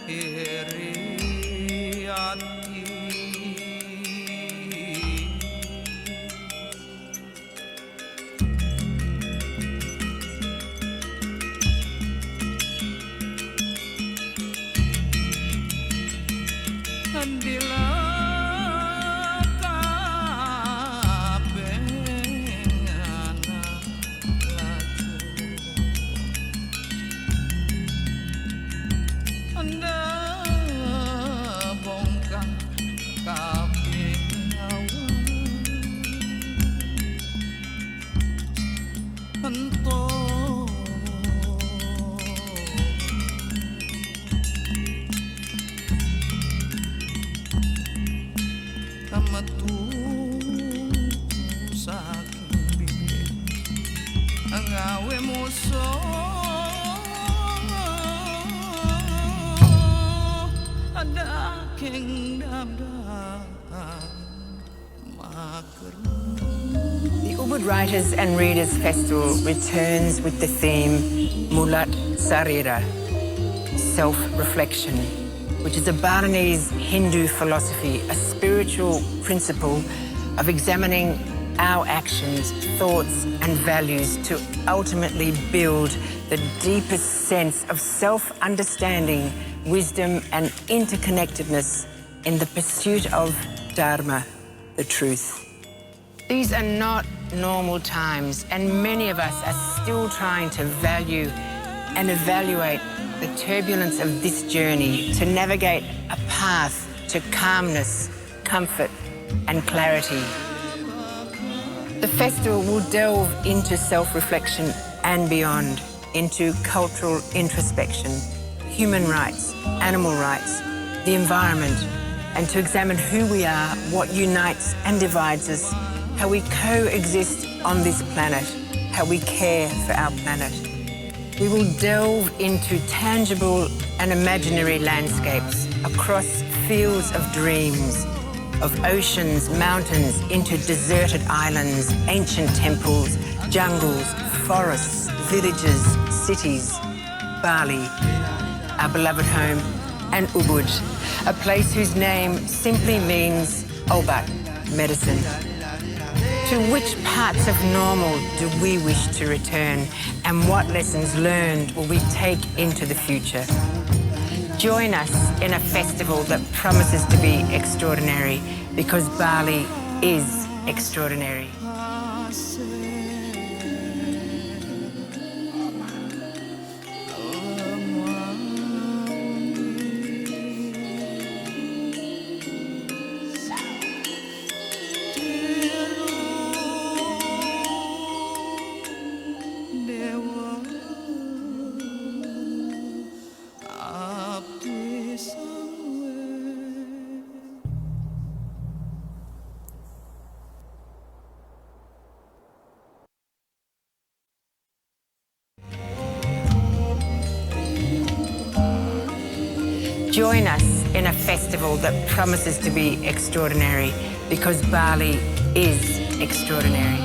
iri ati andila kabeh anak laju anda bongkang kabeh awan ento metu saking bibir ngawe musuh ada king dabda maker. The Ubud Writers and Readers Festival returns with the theme Mulat Sarira, self-reflection, which is a Balinese Hindu philosophy, a spiritual principle of examining our actions, thoughts and values to ultimately build the deepest sense of self-understanding, wisdom and interconnectedness in the pursuit of Dharma, the truth. These are not normal times, and many of us are still trying to value and evaluate the turbulence of this journey to navigate a path to calmness, comfort and clarity. The festival will delve into self-reflection and beyond, into cultural introspection, human rights, animal rights, the environment, and to examine who we are, what unites and divides us, how we coexist on this planet, how we care for our planet. We will delve into tangible and imaginary landscapes across fields of dreams, of oceans, mountains, into deserted islands, ancient temples, jungles, forests, villages, cities, Bali, our beloved home, and Ubud, a place whose name simply means obat, medicine. To which parts of normal do we wish to return, and what lessons learned will we take into the future? Join us in a festival that promises to be extraordinary, because Bali is extraordinary. Join us in a festival that promises to be extraordinary, because Bali is extraordinary.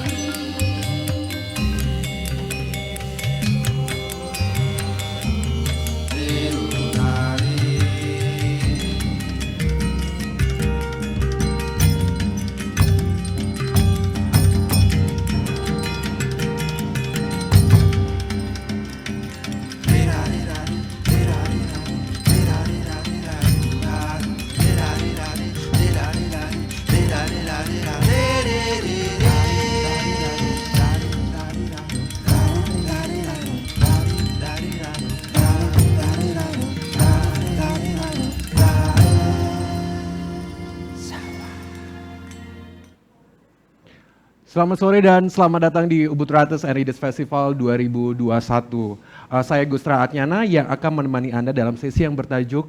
Selamat sore dan selamat datang di Ubud Writers and Readers Festival 2021. Saya Gustra Atnyana yang akan menemani Anda dalam sesi yang bertajuk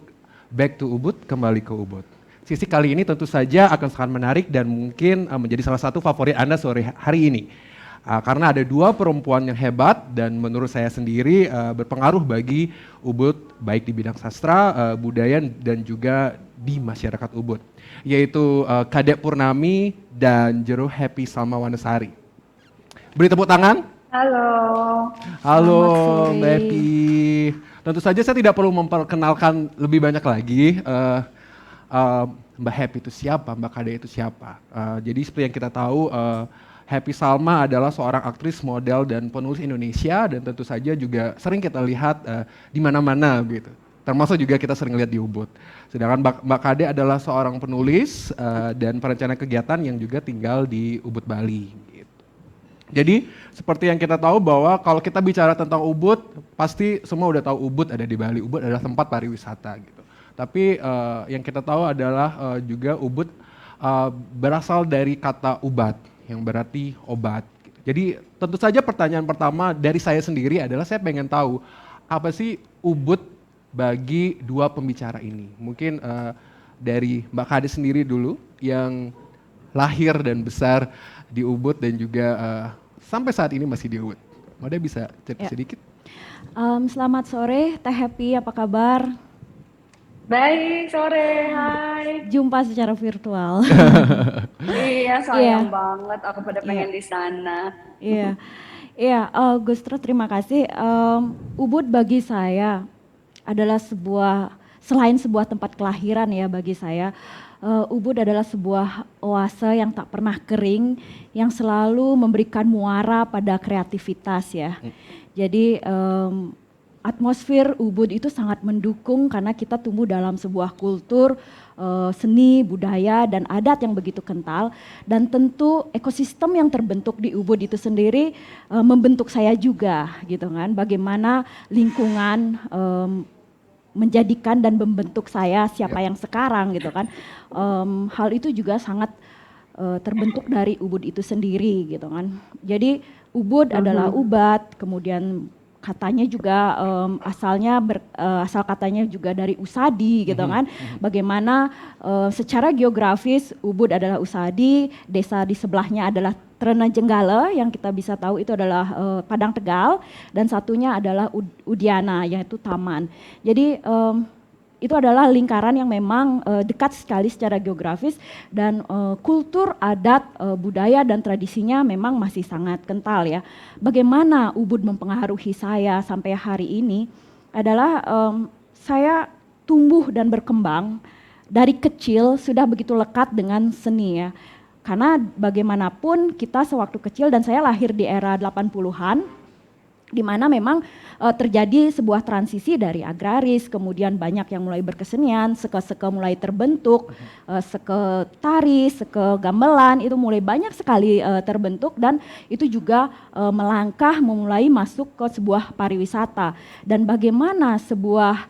Back to Ubud, kembali ke Ubud. Sesi kali ini tentu saja akan sangat menarik dan mungkin menjadi salah satu favorit Anda sore hari ini. Karena ada dua perempuan yang hebat dan menurut saya sendiri berpengaruh bagi Ubud, baik di bidang sastra, budaya dan juga di masyarakat Ubud, yaitu Kadek Purnami dan Jero Happy Salma Wanasari. Beri tepuk tangan Halo. Halo Selamat sore. Mbak Epi. Tentu saja saya tidak perlu memperkenalkan lebih banyak lagi eh, Mbak Happy itu siapa, Mbak Kade itu siapa. Jadi seperti yang kita tahu, Happy Salma adalah seorang aktris, model, dan penulis Indonesia, dan tentu saja juga sering kita lihat di mana-mana gitu. Termasuk juga kita sering lihat di Ubud. Sedangkan Mbak Kade adalah seorang penulis dan perencana kegiatan yang juga tinggal di Ubud, Bali. Jadi seperti yang kita tahu bahwa kalau kita bicara tentang Ubud, pasti semua udah tahu Ubud ada di Bali. Ubud adalah tempat pariwisata gitu. Tapi yang kita tahu adalah juga Ubud berasal dari kata ubat yang berarti obat. Gitu. Jadi tentu saja pertanyaan pertama dari saya sendiri adalah saya pengen tahu apa sih Ubud bagi dua pembicara ini. Mungkin dari Mbak Kade sendiri dulu yang lahir dan besar di Ubud dan juga sampai saat ini masih di Ubud. Mada bisa cerita sedikit? Selamat sore, Teh Happy, apa kabar? Baik, sore, hai. Jumpa secara virtual. Iya, sayang banget aku pada pengen di sana. Iya, Gustra terima kasih. Ubud bagi saya adalah selain sebuah tempat kelahiran ya bagi saya, Ubud adalah sebuah oase yang tak pernah kering, yang selalu memberikan muara pada kreativitas ya. Jadi atmosfer Ubud itu sangat mendukung karena kita tumbuh dalam sebuah kultur seni, budaya, dan adat yang begitu kental. Dan tentu ekosistem yang terbentuk di Ubud itu sendiri membentuk saya juga gitu kan. Bagaimana lingkungan menjadikan dan membentuk saya siapa yang sekarang gitu kan. Hal itu juga sangat terbentuk dari Ubud itu sendiri gitu kan. Jadi Ubud adalah ubat, kemudian katanya juga asal katanya juga dari Usadi gitu kan. Bagaimana secara geografis Ubud adalah Usadi, desa di sebelahnya adalah Tranajenggala yang kita bisa tahu itu adalah Padang Tegal, dan satunya adalah Udiana yaitu taman. Jadi itu adalah lingkaran yang memang dekat sekali secara geografis, dan kultur, adat, budaya dan tradisinya memang masih sangat kental ya. Bagaimana Ubud mempengaruhi saya sampai hari ini adalah saya tumbuh dan berkembang dari kecil sudah begitu lekat dengan seni ya. Karena bagaimanapun kita sewaktu kecil, dan saya lahir di era 80-an, di mana memang terjadi sebuah transisi dari agraris, kemudian banyak yang mulai berkesenian, seke-seke mulai terbentuk, seke tari, seke gamelan, itu mulai banyak sekali terbentuk, dan itu juga melangkah memulai masuk ke sebuah pariwisata. Dan bagaimana sebuah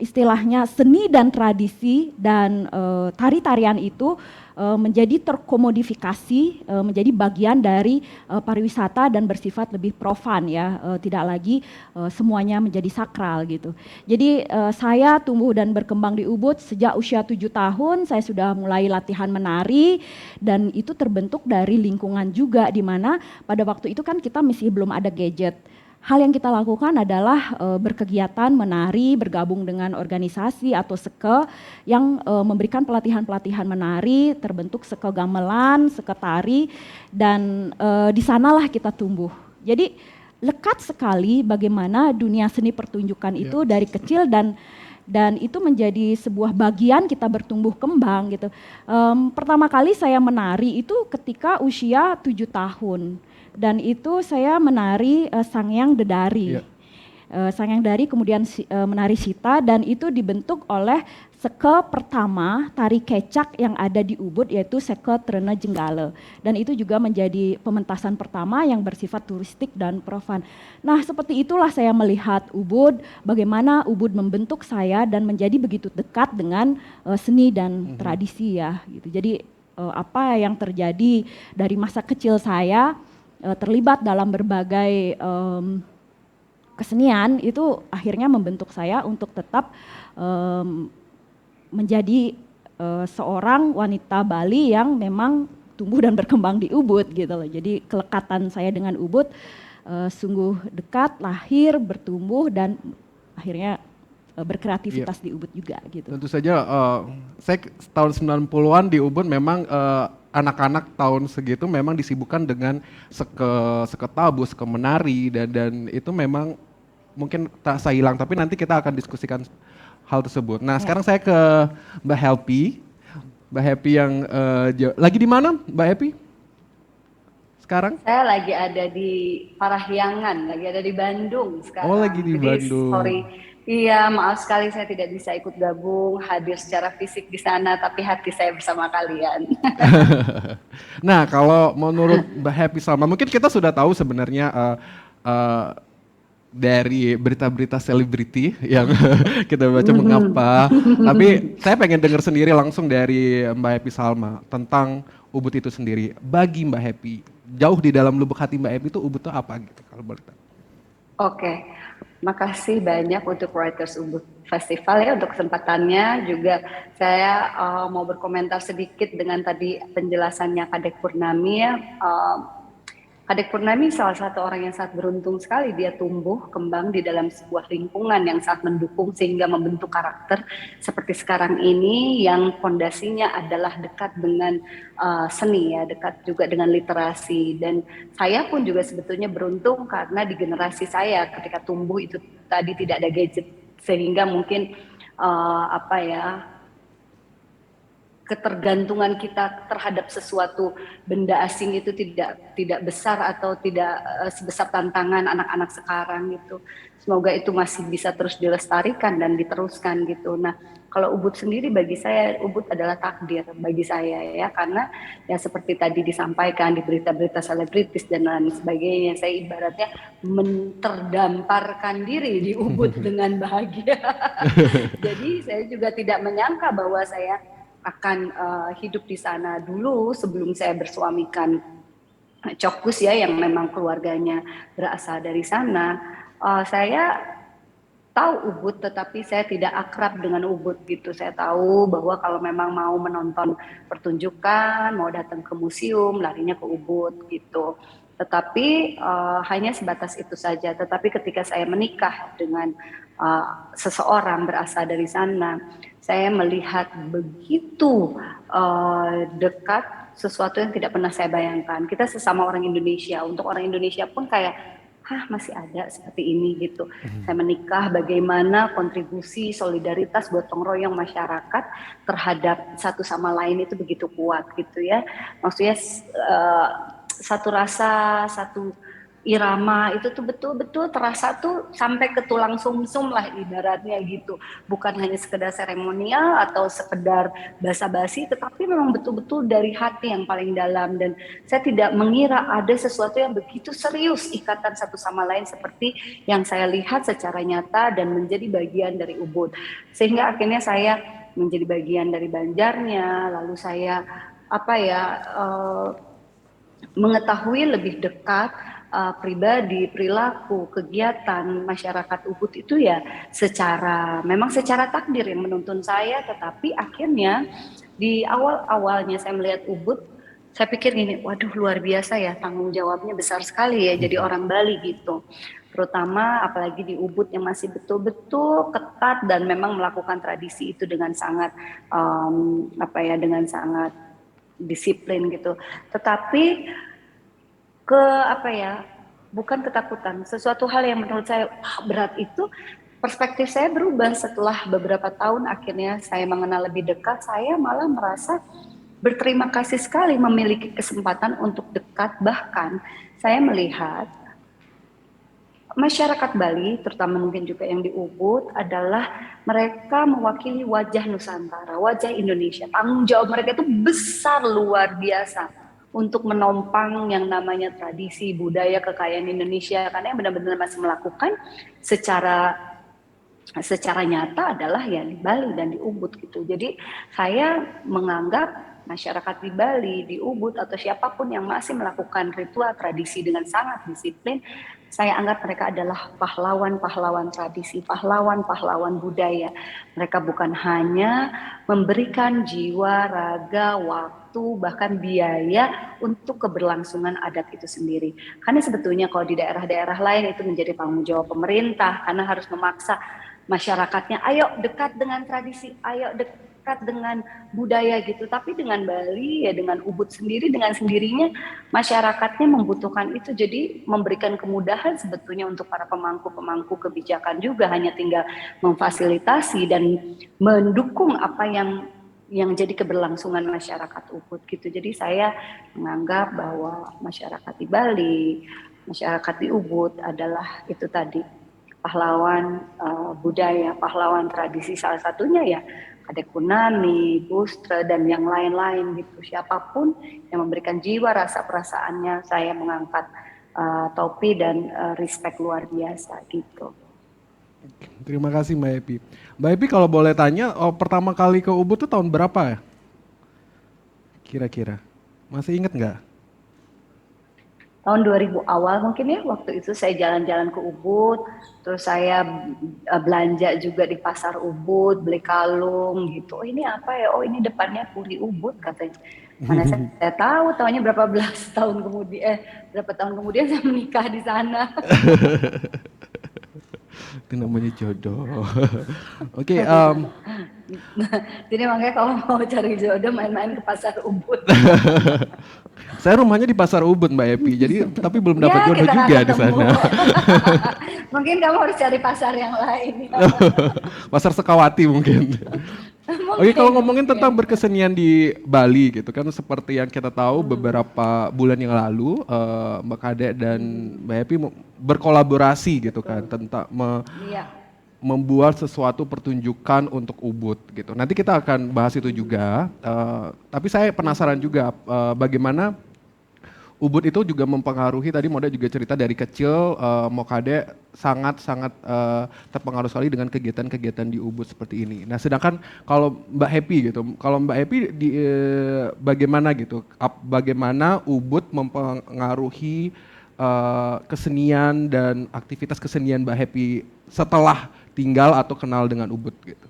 istilahnya seni dan tradisi dan tari-tarian itu menjadi terkomodifikasi, menjadi bagian dari pariwisata dan bersifat lebih profan ya, tidak lagi semuanya menjadi sakral gitu. Jadi saya tumbuh dan berkembang di Ubud sejak usia 7 tahun, saya sudah mulai latihan menari, dan itu terbentuk dari lingkungan juga, di mana pada waktu itu kan kita masih belum ada gadget. Hal yang kita lakukan adalah berkegiatan menari, bergabung dengan organisasi atau seke yang memberikan pelatihan-pelatihan menari, terbentuk seke gamelan, seke tari, dan di sanalah kita tumbuh. Jadi lekat sekali bagaimana dunia seni pertunjukan itu dari kecil, dan itu menjadi sebuah bagian kita bertumbuh kembang gitu. Pertama kali saya menari itu ketika usia 7 tahun. Dan itu saya menari Sangyang Dedari. Sangyang Dedari, kemudian menari Sita, dan itu dibentuk oleh seke pertama tari kecak yang ada di Ubud, yaitu seke Tranajenggala. Dan itu juga menjadi pementasan pertama yang bersifat turistik dan profan. Nah, seperti itulah saya melihat Ubud, bagaimana Ubud membentuk saya dan menjadi begitu dekat dengan seni dan tradisi ya gitu. Jadi apa yang terjadi dari masa kecil saya terlibat dalam berbagai kesenian itu akhirnya membentuk saya untuk tetap menjadi seorang wanita Bali yang memang tumbuh dan berkembang di Ubud gitu loh. Jadi kelekatan saya dengan Ubud sungguh dekat, lahir, bertumbuh, dan akhirnya berkreativitas di Ubud juga gitu. Tentu saja saya tahun 90-an di Ubud memang anak-anak tahun segitu memang disibukkan dengan seketabu, sekemenari dan itu memang mungkin tak hilang, tapi nanti kita akan diskusikan hal tersebut. Nah, sekarang saya ke Mbak Happy. Mbak Happy yang lagi di mana Mbak Happy? Sekarang? Saya lagi ada di Parahyangan, lagi ada di Bandung sekarang. Oh, lagi di Jadi, Bandung. sorry. Iya, maaf sekali saya tidak bisa ikut gabung, hadir secara fisik di sana, tapi hati saya bersama kalian. Nah, kalau menurut Mbak Happy Salma, mungkin kita sudah tahu sebenarnya dari berita-berita selebriti yang kita baca mengapa, tapi saya pengen dengar sendiri langsung dari Mbak Happy Salma tentang Ubud itu sendiri. Bagi Mbak Happy, jauh di dalam lubuk hati Mbak Happy itu Ubud itu apa gitu kalau boleh tahu? Oke, makasih banyak untuk Writers Ubud Festival ya untuk kesempatannya. Juga saya mau berkomentar sedikit dengan tadi penjelasannya Kadek Purnami ya. Kadek Purnami salah satu orang yang sangat beruntung sekali, dia tumbuh kembang di dalam sebuah lingkungan yang sangat mendukung sehingga membentuk karakter seperti sekarang ini yang fondasinya adalah dekat dengan seni ya, dekat juga dengan literasi. Dan saya pun juga sebetulnya beruntung karena di generasi saya ketika tumbuh itu tadi tidak ada gadget sehingga mungkin ketergantungan kita terhadap sesuatu benda asing itu tidak besar atau tidak sebesar tantangan anak-anak sekarang gitu. Semoga itu masih bisa terus dilestarikan dan diteruskan gitu. Nah, kalau Ubud sendiri bagi saya, Ubud adalah takdir bagi saya ya, karena ya seperti tadi disampaikan di berita-berita selebritis dan lain sebagainya, saya ibaratnya menterdamparkan diri di Ubud dengan bahagia. Jadi saya juga tidak menyangka bahwa saya akan hidup di sana dulu sebelum saya bersuamikan Cokus ya yang memang keluarganya berasal dari sana. Saya tahu Ubud tetapi saya tidak akrab dengan Ubud gitu. Saya tahu bahwa kalau memang mau menonton pertunjukan, mau datang ke museum, larinya ke Ubud gitu. Tetapi hanya sebatas itu saja. Tetapi ketika saya menikah dengan seseorang berasal dari sana, saya melihat begitu dekat sesuatu yang tidak pernah saya bayangkan. Kita sesama orang Indonesia, untuk orang Indonesia pun kayak, masih ada seperti ini gitu. Saya menikah, bagaimana kontribusi solidaritas gotong royong masyarakat terhadap satu sama lain itu begitu kuat gitu ya. Maksudnya satu rasa, satu irama itu tuh betul-betul terasa tuh sampai ke tulang sumsum lah ibaratnya gitu. Bukan hanya sekedar seremonial atau sekedar basa-basi, tetapi memang betul-betul dari hati yang paling dalam. Dan saya tidak mengira ada sesuatu yang begitu serius ikatan satu sama lain seperti yang saya lihat secara nyata dan menjadi bagian dari Ubud. Sehingga akhirnya saya menjadi bagian dari Banjarnya, lalu saya mengetahui lebih dekat pribadi, perilaku, kegiatan masyarakat Ubud itu ya memang secara takdir yang menuntun saya, tetapi akhirnya di awal-awalnya saya melihat Ubud, saya pikir gini, waduh luar biasa ya, tanggung jawabnya besar sekali ya jadi orang Bali gitu. Terutama apalagi di Ubud yang masih betul-betul ketat dan memang melakukan tradisi itu dengan sangat dengan sangat disiplin gitu. Tetapi bukan ketakutan, sesuatu hal yang menurut saya berat itu, perspektif saya berubah setelah beberapa tahun akhirnya saya mengenal lebih dekat. Saya malah merasa berterima kasih sekali memiliki kesempatan untuk dekat. Bahkan saya melihat masyarakat Bali, terutama mungkin juga yang di Ubud, adalah mereka mewakili wajah Nusantara, wajah Indonesia. Tanggung jawab mereka itu besar, luar biasa untuk menopang yang namanya tradisi, budaya, kekayaan Indonesia, karena yang benar-benar masih melakukan secara nyata adalah ya di Bali dan di Ubud gitu. Jadi saya menganggap masyarakat di Bali, di Ubud atau siapapun yang masih melakukan ritual tradisi dengan sangat disiplin, saya anggap mereka adalah pahlawan-pahlawan tradisi, pahlawan-pahlawan budaya. Mereka bukan hanya memberikan jiwa, raga, waktu, bahkan biaya untuk keberlangsungan adat itu sendiri. Karena sebetulnya kalau di daerah-daerah lain itu menjadi tanggung jawab pemerintah, karena harus memaksa masyarakatnya, ayo dekat dengan tradisi, ayo dekat dengan budaya gitu. Tapi dengan Bali ya dengan Ubud sendiri dengan sendirinya masyarakatnya membutuhkan itu. Jadi memberikan kemudahan sebetulnya untuk para pemangku kebijakan juga, hanya tinggal memfasilitasi dan mendukung apa yang jadi keberlangsungan masyarakat Ubud gitu. Jadi saya menganggap bahwa masyarakat di Bali, masyarakat di Ubud adalah itu tadi pahlawan budaya, pahlawan tradisi, salah satunya ya Kadek Kunami, Gustre dan yang lain-lain gitu. Siapapun yang memberikan jiwa rasa perasaannya, saya mengangkat topi dan respect luar biasa gitu. Terima kasih Mbak Epi. Mbak Epi kalau boleh tanya, pertama kali ke Ubud tuh tahun berapa ya? Kira-kira. Masih inget nggak? Tahun 2000 awal mungkin ya, waktu itu saya jalan-jalan ke Ubud, terus saya belanja juga di pasar Ubud, beli kalung gitu. Oh ini apa ya? Oh ini depannya Puri Ubud katanya. Mana saya tahu, tahunya berapa tahun kemudian saya menikah di sana. Itu namanya jodoh. Oke, Jadi makanya kalau mau cari jodoh main-main ke pasar Ubud. saya rumahnya di pasar Ubud Mbak Epi, jadi tapi belum dapat Ya, jodoh kita juga nggak di ketemu. sana. Mungkin kamu harus cari pasar yang lain. Pasar Sekawati mungkin. Oke, kalau ngomongin tentang berkesenian di Bali gitu kan, seperti yang kita tahu beberapa bulan yang lalu Mbak Kadek dan Mbak Epi berkolaborasi gitu kan tentang Iya. membuat sesuatu pertunjukan untuk Ubud gitu. Nanti kita akan bahas itu juga. Tapi saya penasaran juga bagaimana Ubud itu juga mempengaruhi, tadi Moda juga cerita dari kecil Mokade sangat-sangat terpengaruh sekali dengan kegiatan-kegiatan di Ubud seperti ini. Nah sedangkan kalau Mbak Happy gitu, kalau Mbak Happy bagaimana gitu, bagaimana Ubud mempengaruhi kesenian dan aktivitas kesenian Mbak Happy setelah tinggal atau kenal dengan Ubud gitu?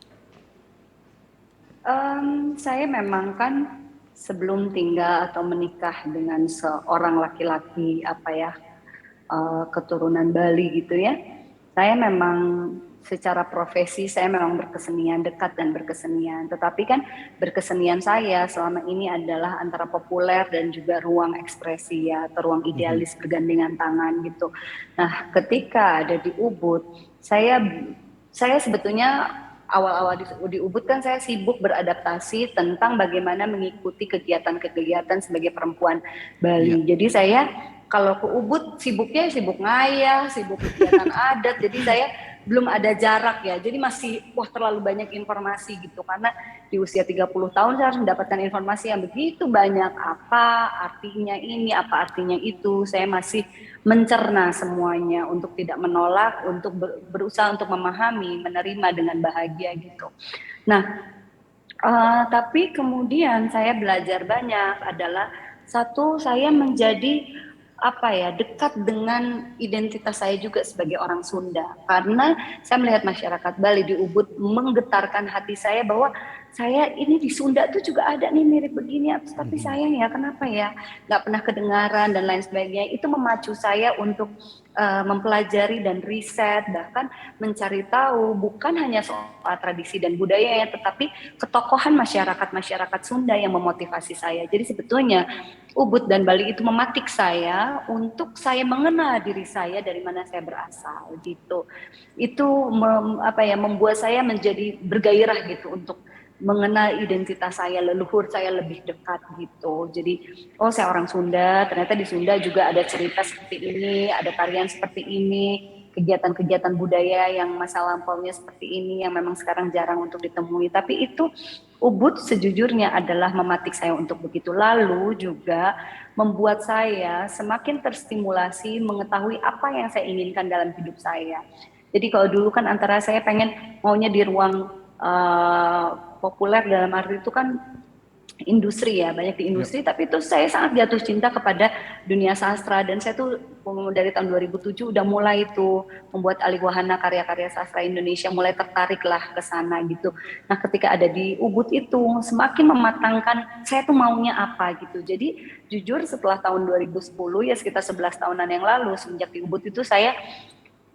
Saya memang kan sebelum tinggal atau menikah dengan seorang laki-laki keturunan Bali gitu ya, saya memang secara profesi saya memang berkesenian, dekat dan berkesenian. Tetapi kan berkesenian saya selama ini adalah antara populer dan juga ruang ekspresi ya, atau ruang idealis bergandengan tangan gitu. Nah, ketika ada di Ubud, saya sebetulnya awal-awal di Ubud kan saya sibuk beradaptasi tentang bagaimana mengikuti kegiatan-kegiatan sebagai perempuan Bali. Jadi saya kalau ke Ubud sibuknya sibuk ngayah, sibuk kegiatan adat. Jadi saya belum ada jarak ya. Jadi masih terlalu banyak informasi gitu, karena di usia 30 tahun saya harus mendapatkan informasi yang begitu banyak, apa artinya ini, apa artinya itu. Saya masih mencerna semuanya untuk tidak menolak, untuk berusaha untuk memahami, menerima dengan bahagia gitu. Nah, tapi kemudian saya belajar banyak adalah satu, saya menjadi dekat dengan identitas saya juga sebagai orang Sunda, karena saya melihat masyarakat Bali di Ubud menggetarkan hati saya bahwa saya ini di Sunda tuh juga ada nih mirip begini, tapi sayang ya kenapa ya nggak pernah kedengaran dan lain sebagainya. Itu memacu saya untuk mempelajari dan riset, bahkan mencari tahu bukan hanya soal tradisi dan budaya ya, tetapi ketokohan masyarakat Sunda yang memotivasi saya. Jadi sebetulnya Ubud dan Bali itu mematik saya untuk saya mengenal diri saya, dari mana saya berasal gitu. Itu membuat saya menjadi bergairah gitu untuk mengenal identitas saya, leluhur saya lebih dekat gitu. Jadi, saya orang Sunda, ternyata di Sunda juga ada cerita seperti ini, ada tarian seperti ini, kegiatan-kegiatan budaya yang masa lampaunya seperti ini, yang memang sekarang jarang untuk ditemui. Tapi itu Ubud sejujurnya adalah mematik saya untuk begitu. Lalu juga membuat saya semakin terstimulasi mengetahui apa yang saya inginkan dalam hidup saya. Jadi kalau dulu kan antara saya pengen maunya di ruang populer, dalam arti itu kan industri ya, banyak di industri, tapi itu saya sangat jatuh cinta kepada dunia sastra, dan saya tuh dari tahun 2007 udah mulai tuh membuat alih wahana karya-karya sastra Indonesia, mulai tertarik lah ke sana gitu. Nah ketika ada di Ubud itu semakin mematangkan saya tuh maunya apa gitu. Jadi jujur setelah tahun 2010 ya, sekitar 11 tahunan yang lalu semenjak di Ubud itu saya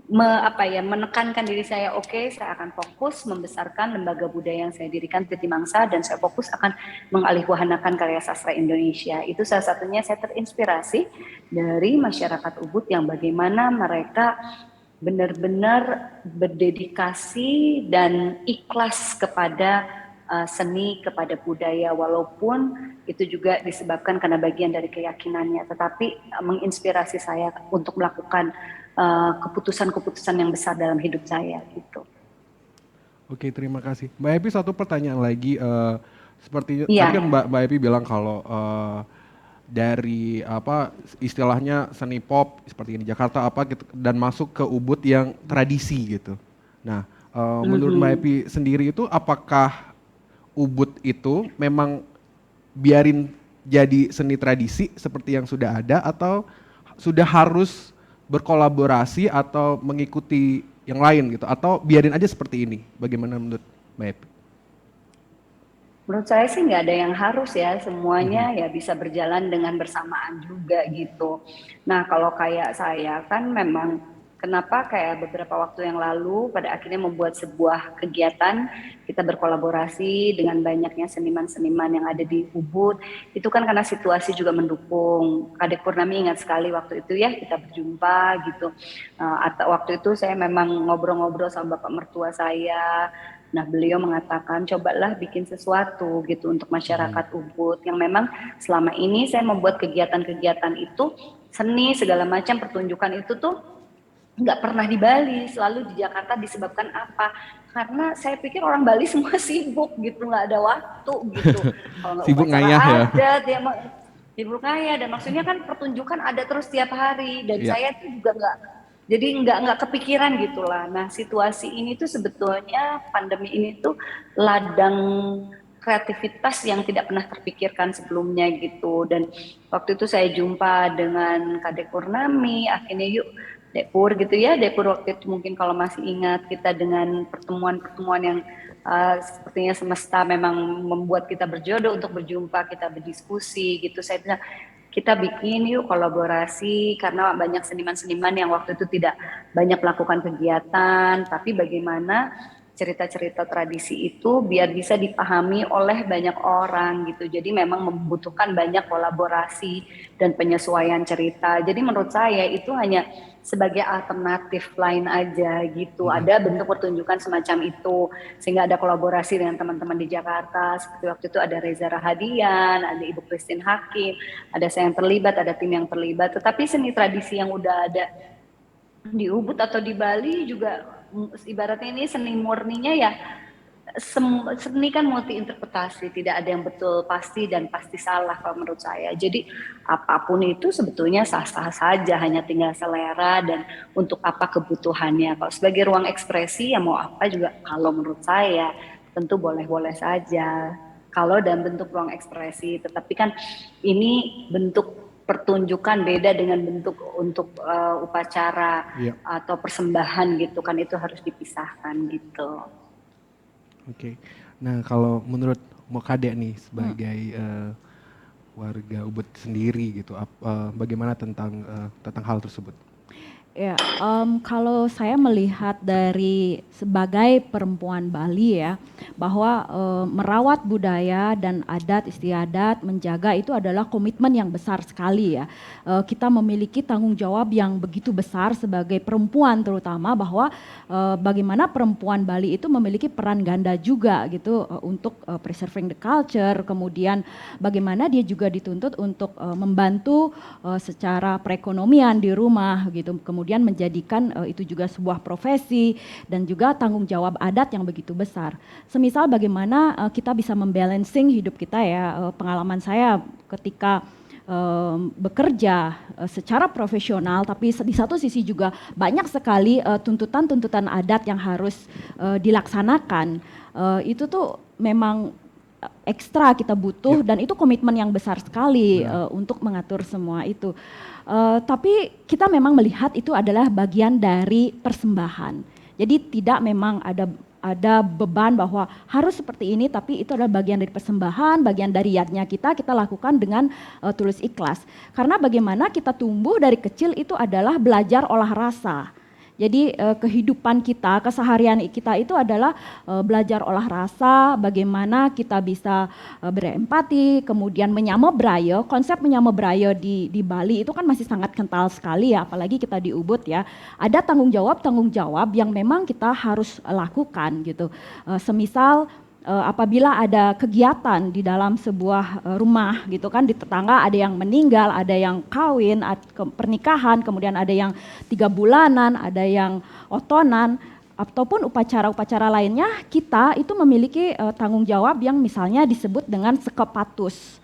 menekankan diri saya, oke, saya akan fokus membesarkan lembaga budaya yang saya dirikan Titi Mangsa, dan saya fokus akan mengalihwahanakan karya sastra Indonesia. Itu salah satunya saya terinspirasi dari masyarakat Ubud yang bagaimana mereka benar-benar berdedikasi dan ikhlas kepada seni, kepada budaya, walaupun itu juga disebabkan karena bagian dari keyakinannya, tetapi menginspirasi saya untuk melakukan keputusan-keputusan yang besar dalam hidup saya gitu. Oke, terima kasih. Mbak Epi, satu pertanyaan lagi, seperti Iya. tadi kan Mbak Epi bilang kalau dari apa istilahnya seni pop seperti di Jakarta apa gitu, dan masuk ke Ubud yang tradisi gitu. Nah, menurut Mbak Epi sendiri itu apakah Ubud itu memang biarin jadi seni tradisi seperti yang sudah ada, atau sudah harus berkolaborasi atau mengikuti yang lain gitu, atau biarin aja seperti ini? Bagaimana menurut Mbak Epi? Menurut saya sih nggak ada yang harus ya, semuanya ya bisa berjalan dengan bersamaan juga gitu. Nah kalau kayak saya kan memang kenapa kayak beberapa waktu yang lalu pada akhirnya membuat sebuah kegiatan, kita berkolaborasi dengan banyaknya seniman-seniman yang ada di Ubud, itu kan karena situasi juga mendukung. Kadek Purnami ingat sekali waktu itu ya kita berjumpa gitu. Atau waktu itu saya memang ngobrol-ngobrol sama bapak mertua saya. Nah beliau mengatakan cobalah bikin sesuatu gitu untuk masyarakat Ubud yang memang selama ini saya membuat kegiatan-kegiatan itu, seni segala macam pertunjukan itu tuh nggak pernah di Bali, selalu di Jakarta. Disebabkan apa? Karena saya pikir orang Bali semua sibuk gitu, nggak ada waktu gitu. Kalau nggak Sibuk upacara ngayah ya? adat, ya sibuk ngayah, dan maksudnya kan pertunjukan ada terus tiap hari, dan Iya. saya tuh juga nggak kepikiran gitulah. Nah situasi ini tuh sebetulnya pandemi ini tuh ladang kreativitas yang tidak pernah terpikirkan sebelumnya gitu. Dan waktu itu saya jumpa dengan Kadek Purnami, akhirnya yuk Depur gitu ya, Depur waktu itu mungkin kalau masih ingat, kita dengan pertemuan-pertemuan yang sepertinya semesta memang membuat kita berjodoh untuk berjumpa, kita berdiskusi gitu. Saya bilang kita bikin yuk kolaborasi, karena banyak seniman-seniman yang waktu itu tidak banyak melakukan kegiatan, tapi bagaimana cerita-cerita tradisi itu biar bisa dipahami oleh banyak orang gitu. Jadi memang membutuhkan banyak kolaborasi dan penyesuaian cerita. Jadi menurut saya itu hanya sebagai alternatif lain aja gitu. Ada bentuk pertunjukan semacam itu, sehingga ada kolaborasi dengan teman-teman di Jakarta. Seperti waktu itu ada Reza Rahadian, ada Ibu Christine Hakim, ada saya yang terlibat, ada tim yang terlibat. Tetapi seni tradisi yang udah ada di Ubud atau di Bali juga ibaratnya ini seni murninya ya, seni kan multi interpretasi, tidak ada yang betul pasti dan pasti salah kalau menurut saya. Jadi apapun itu sebetulnya sah-sah saja, hanya tinggal selera dan untuk apa kebutuhannya. Kalau sebagai ruang ekspresi ya mau apa juga, kalau menurut saya tentu boleh-boleh saja kalau dalam bentuk ruang ekspresi. Tetapi kan ini bentuk pertunjukan beda dengan bentuk untuk upacara atau persembahan gitu kan, itu harus dipisahkan gitu. Oke. Nah kalau menurut Kadek nih sebagai warga Ubud sendiri gitu, bagaimana tentang hal tersebut? Ya, kalau saya melihat dari sebagai perempuan Bali ya, bahwa merawat budaya dan adat istiadat, menjaga itu adalah komitmen yang besar sekali ya. Kita memiliki tanggung jawab yang begitu besar sebagai perempuan terutama, bahwa bagaimana perempuan Bali itu memiliki peran ganda juga gitu untuk preserving the culture, kemudian bagaimana dia juga dituntut untuk membantu secara perekonomian di rumah gitu, kemudian menjadikan itu juga sebuah profesi dan juga tanggung jawab adat yang begitu besar. Semisal bagaimana kita bisa membalancing hidup kita ya, pengalaman saya ketika bekerja secara profesional, tapi di satu sisi juga banyak sekali tuntutan-tuntutan adat yang harus dilaksanakan. Itu tuh memang ekstra kita butuh dan itu komitmen yang besar sekali untuk mengatur semua itu. Tapi kita memang melihat itu adalah bagian dari persembahan. Jadi tidak memang ada beban bahwa harus seperti ini, tapi itu adalah bagian dari persembahan, bagian dari yadnya kita lakukan dengan tulus ikhlas. Karena bagaimana kita tumbuh dari kecil itu adalah belajar olah rasa. Jadi kehidupan kita, keseharian kita itu adalah belajar olah rasa, bagaimana kita bisa berempati, kemudian menyama braille. Konsep menyama braille di Bali itu kan masih sangat kental sekali ya, apalagi kita di Ubud ya. Ada tanggung jawab yang memang kita harus lakukan gitu. Semisal apabila ada kegiatan di dalam sebuah rumah gitu kan, di tetangga ada yang meninggal, ada yang kawin, pernikahan, kemudian ada yang 3 bulanan, ada yang otonan, ataupun upacara-upacara lainnya, kita itu memiliki tanggung jawab yang misalnya disebut dengan sekepatus.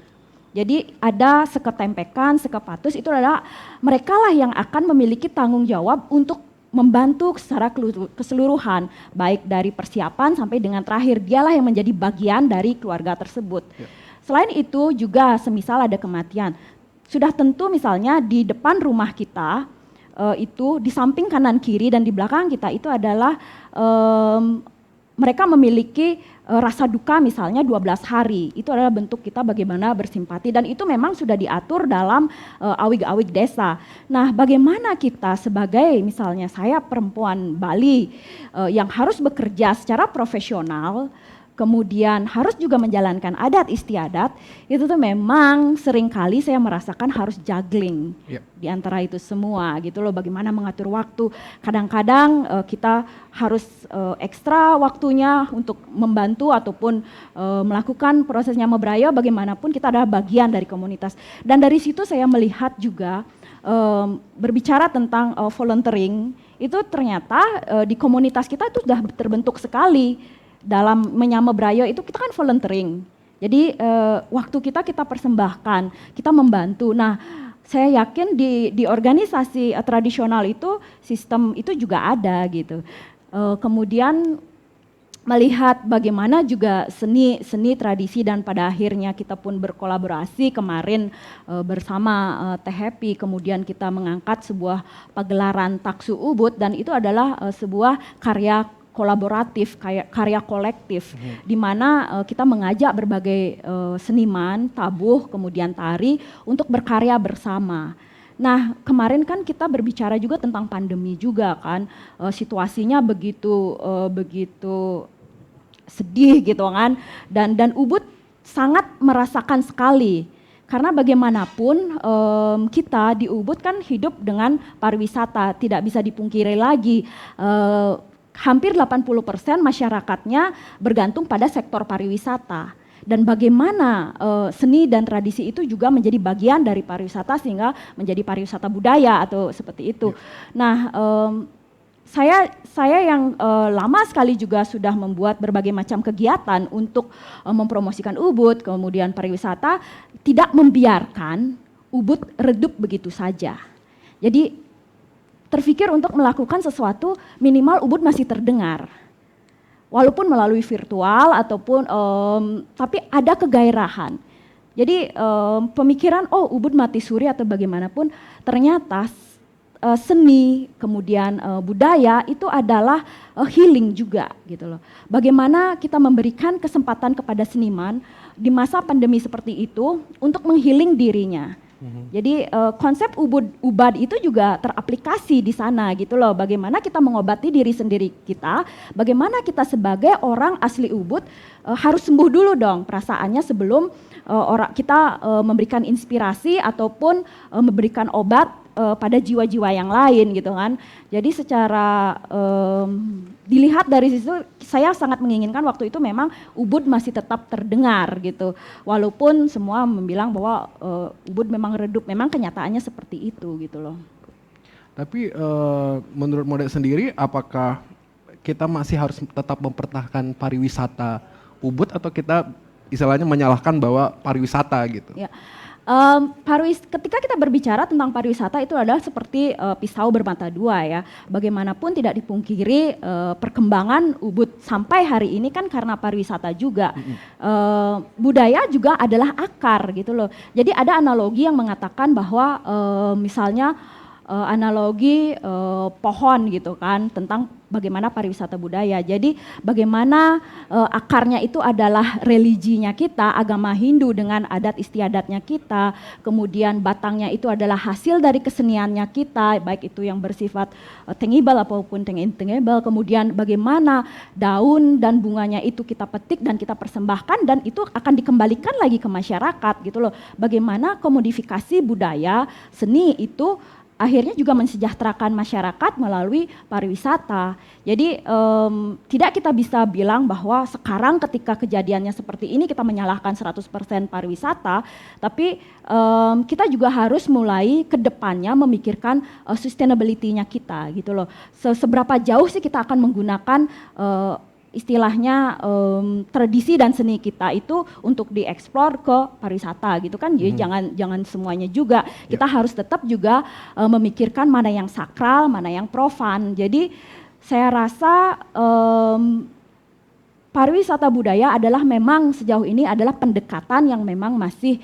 Jadi ada seketempekan, sekepatus itu adalah mereka lah yang akan memiliki tanggung jawab untuk membantu secara keseluruhan, baik dari persiapan sampai dengan terakhir, dialah yang menjadi bagian dari keluarga tersebut. Ya. Selain itu juga semisal ada kematian, sudah tentu misalnya di depan rumah kita, itu di samping kanan kiri dan di belakang kita itu adalah mereka memiliki rasa duka misalnya 12 hari, itu adalah bentuk kita bagaimana bersimpati dan itu memang sudah diatur dalam awig-awig desa. Nah bagaimana kita sebagai misalnya saya perempuan Bali yang harus bekerja secara profesional, kemudian harus juga menjalankan adat istiadat, itu tuh memang seringkali saya merasakan harus juggling di antara itu semua gitu loh, bagaimana mengatur waktu. Kadang-kadang kita harus ekstra waktunya untuk membantu ataupun melakukan prosesnya membraille, bagaimanapun kita adalah bagian dari komunitas. Dan dari situ saya melihat juga berbicara tentang volunteering, itu ternyata di komunitas kita itu sudah terbentuk sekali. Dalam menyama braille itu kita kan volunteering. Jadi waktu kita persembahkan, kita membantu. Nah, saya yakin di organisasi tradisional itu sistem itu juga ada gitu. Kemudian melihat bagaimana juga seni tradisi dan pada akhirnya kita pun berkolaborasi kemarin bersama Teh Happy, kemudian kita mengangkat sebuah pagelaran Taksu Ubud dan itu adalah sebuah karya kolaboratif, karya kolektif, di mana kita mengajak berbagai seniman, tabuh, kemudian tari untuk berkarya bersama. Nah kemarin kan kita berbicara juga tentang pandemi juga kan, situasinya begitu sedih gitu kan, dan Ubud sangat merasakan sekali. Karena bagaimanapun kita di Ubud kan hidup dengan pariwisata, tidak bisa dipungkiri lagi. Hampir 80% masyarakatnya bergantung pada sektor pariwisata. Dan bagaimana seni dan tradisi itu juga menjadi bagian dari pariwisata sehingga menjadi pariwisata budaya atau seperti itu. Nah, saya yang lama sekali juga sudah membuat berbagai macam kegiatan untuk mempromosikan Ubud, kemudian pariwisata, tidak membiarkan Ubud redup begitu saja. Jadi terpikir untuk melakukan sesuatu minimal Ubud masih terdengar. Walaupun melalui virtual ataupun tapi ada kegairahan. Jadi pemikiran Ubud mati suri atau bagaimanapun ternyata seni kemudian budaya itu adalah healing juga gitu loh. Bagaimana kita memberikan kesempatan kepada seniman di masa pandemi seperti itu untuk menghealing dirinya. Jadi konsep ubad itu juga teraplikasi di sana gitu loh. Bagaimana kita mengobati diri sendiri kita, bagaimana kita sebagai orang asli Ubud harus sembuh dulu dong perasaannya sebelum kita memberikan inspirasi ataupun memberikan obat pada jiwa-jiwa yang lain gitu kan. Jadi secara dilihat dari situ saya sangat menginginkan waktu itu memang Ubud masih tetap terdengar gitu. Walaupun semua membilang bahwa Ubud memang redup, memang kenyataannya seperti itu gitu loh. Tapi menurut Modek sendiri apakah kita masih harus tetap mempertahankan pariwisata Ubud atau kita istilahnya menyalahkan bahwa pariwisata gitu? Ya. Ketika kita berbicara tentang pariwisata itu adalah seperti pisau bermata dua ya. Bagaimanapun tidak dipungkiri perkembangan Ubud sampai hari ini kan karena pariwisata juga. Budaya juga adalah akar gitu loh. Jadi ada analogi yang mengatakan bahwa misalnya analogi pohon gitu kan, tentang bagaimana pariwisata budaya. Jadi bagaimana akarnya itu adalah religinya kita, agama Hindu dengan adat istiadatnya kita, kemudian batangnya itu adalah hasil dari keseniannya kita, baik itu yang bersifat tangible apapun intangible, kemudian bagaimana daun dan bunganya itu kita petik dan kita persembahkan dan itu akan dikembalikan lagi ke masyarakat gitu loh. Bagaimana komodifikasi budaya, seni itu akhirnya juga mensejahterakan masyarakat melalui pariwisata. Jadi tidak kita bisa bilang bahwa sekarang ketika kejadiannya seperti ini kita menyalahkan 100% pariwisata, tapi kita juga harus mulai ke depannya memikirkan sustainability-nya kita gitu loh. Seberapa jauh sih kita akan menggunakan istilahnya tradisi dan seni kita itu untuk dieksplor ke pariwisata gitu kan. Jadi jangan semuanya juga. Kita harus tetap juga memikirkan mana yang sakral, mana yang profan. Jadi saya rasa pariwisata budaya adalah memang sejauh ini adalah pendekatan yang memang masih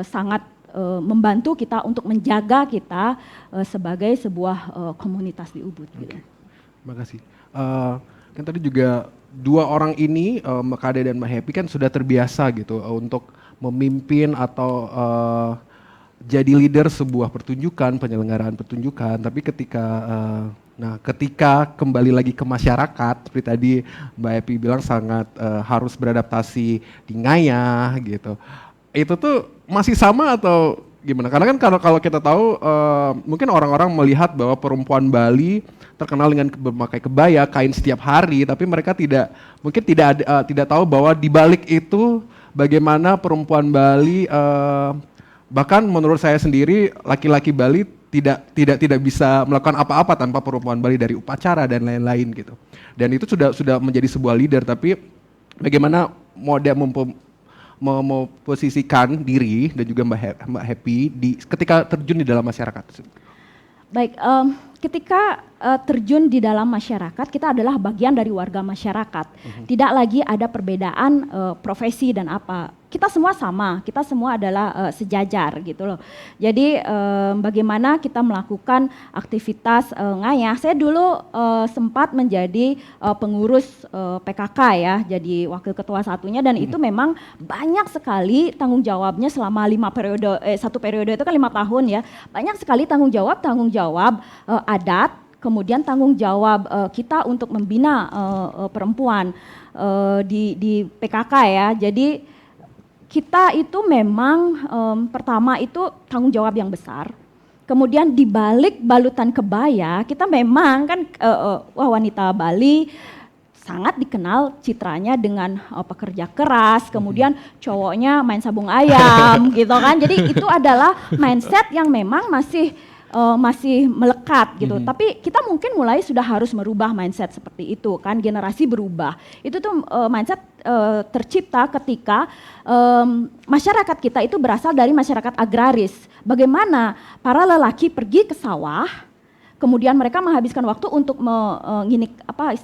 sangat membantu kita untuk menjaga kita sebagai sebuah komunitas di Ubud. Gitu. Terima kasih. Kan tadi juga dua orang ini, Mbak Kade dan Mbak Happy kan sudah terbiasa gitu untuk memimpin atau jadi leader sebuah pertunjukan, penyelenggaraan pertunjukan. Tapi ketika kembali lagi ke masyarakat, seperti tadi Mbak Happy bilang sangat harus beradaptasi di ngayah gitu. Itu tuh masih sama atau gimana? Karena kan kalau kita tahu mungkin orang-orang melihat bahwa perempuan Bali terkenal dengan memakai kebaya, kain setiap hari, tapi mereka tidak tahu bahwa di balik itu bagaimana perempuan Bali bahkan menurut saya sendiri laki-laki Bali tidak bisa melakukan apa-apa tanpa perempuan Bali, dari upacara dan lain-lain gitu. Dan itu sudah menjadi sebuah leader, tapi bagaimana memposisikan diri dan juga Mbak Happy ketika terjun di dalam masyarakat. Baik, ketika terjun di dalam masyarakat, kita adalah bagian dari warga masyarakat. Tidak lagi ada perbedaan profesi dan apa. Kita semua sama, kita semua adalah sejajar gitu loh. Jadi bagaimana kita melakukan aktivitas ngayah. Saya dulu sempat menjadi pengurus PKK ya, jadi wakil ketua satunya, dan itu memang banyak sekali tanggung jawabnya selama 5 periode, satu periode itu kan 5 tahun ya. Banyak sekali tanggung jawab adat, kemudian tanggung jawab kita untuk membina perempuan di PKK ya. Jadi kita itu memang pertama itu tanggung jawab yang besar. Kemudian di balik balutan kebaya, kita memang kan wanita Bali sangat dikenal citranya dengan pekerja keras, kemudian cowoknya main sabung ayam gitu kan. Jadi itu adalah mindset yang memang masih melekat gitu. Tapi kita mungkin mulai sudah harus merubah mindset seperti itu kan, generasi berubah. Itu tuh mindset tercipta ketika masyarakat kita itu berasal dari masyarakat agraris. Bagaimana para lelaki pergi ke sawah, kemudian mereka menghabiskan waktu untuk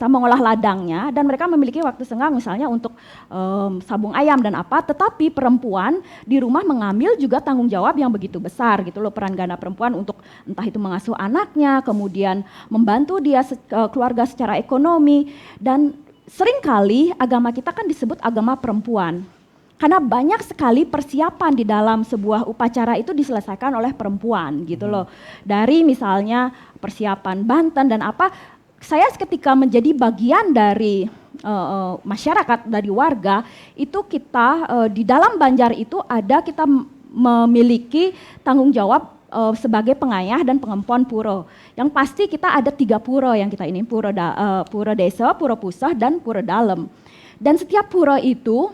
mengolah ladangnya, dan mereka memiliki waktu senggang misalnya untuk sabung ayam dan apa, tetapi perempuan di rumah mengambil juga tanggung jawab yang begitu besar gitu loh, peran ganda perempuan untuk entah itu mengasuh anaknya, kemudian membantu dia keluarga secara ekonomi, dan seringkali agama kita kan disebut agama perempuan. Karena banyak sekali persiapan di dalam sebuah upacara itu diselesaikan oleh perempuan gitu loh. Dari misalnya persiapan Banten dan apa, saya ketika menjadi bagian dari masyarakat, dari warga, itu kita di dalam Banjar itu kita memiliki tanggung jawab sebagai pengayah dan pengempuan puro. Yang pasti kita ada 3 puro yang kita ini, puro desa, puro pusah, dan puro dalem. Dan setiap puro itu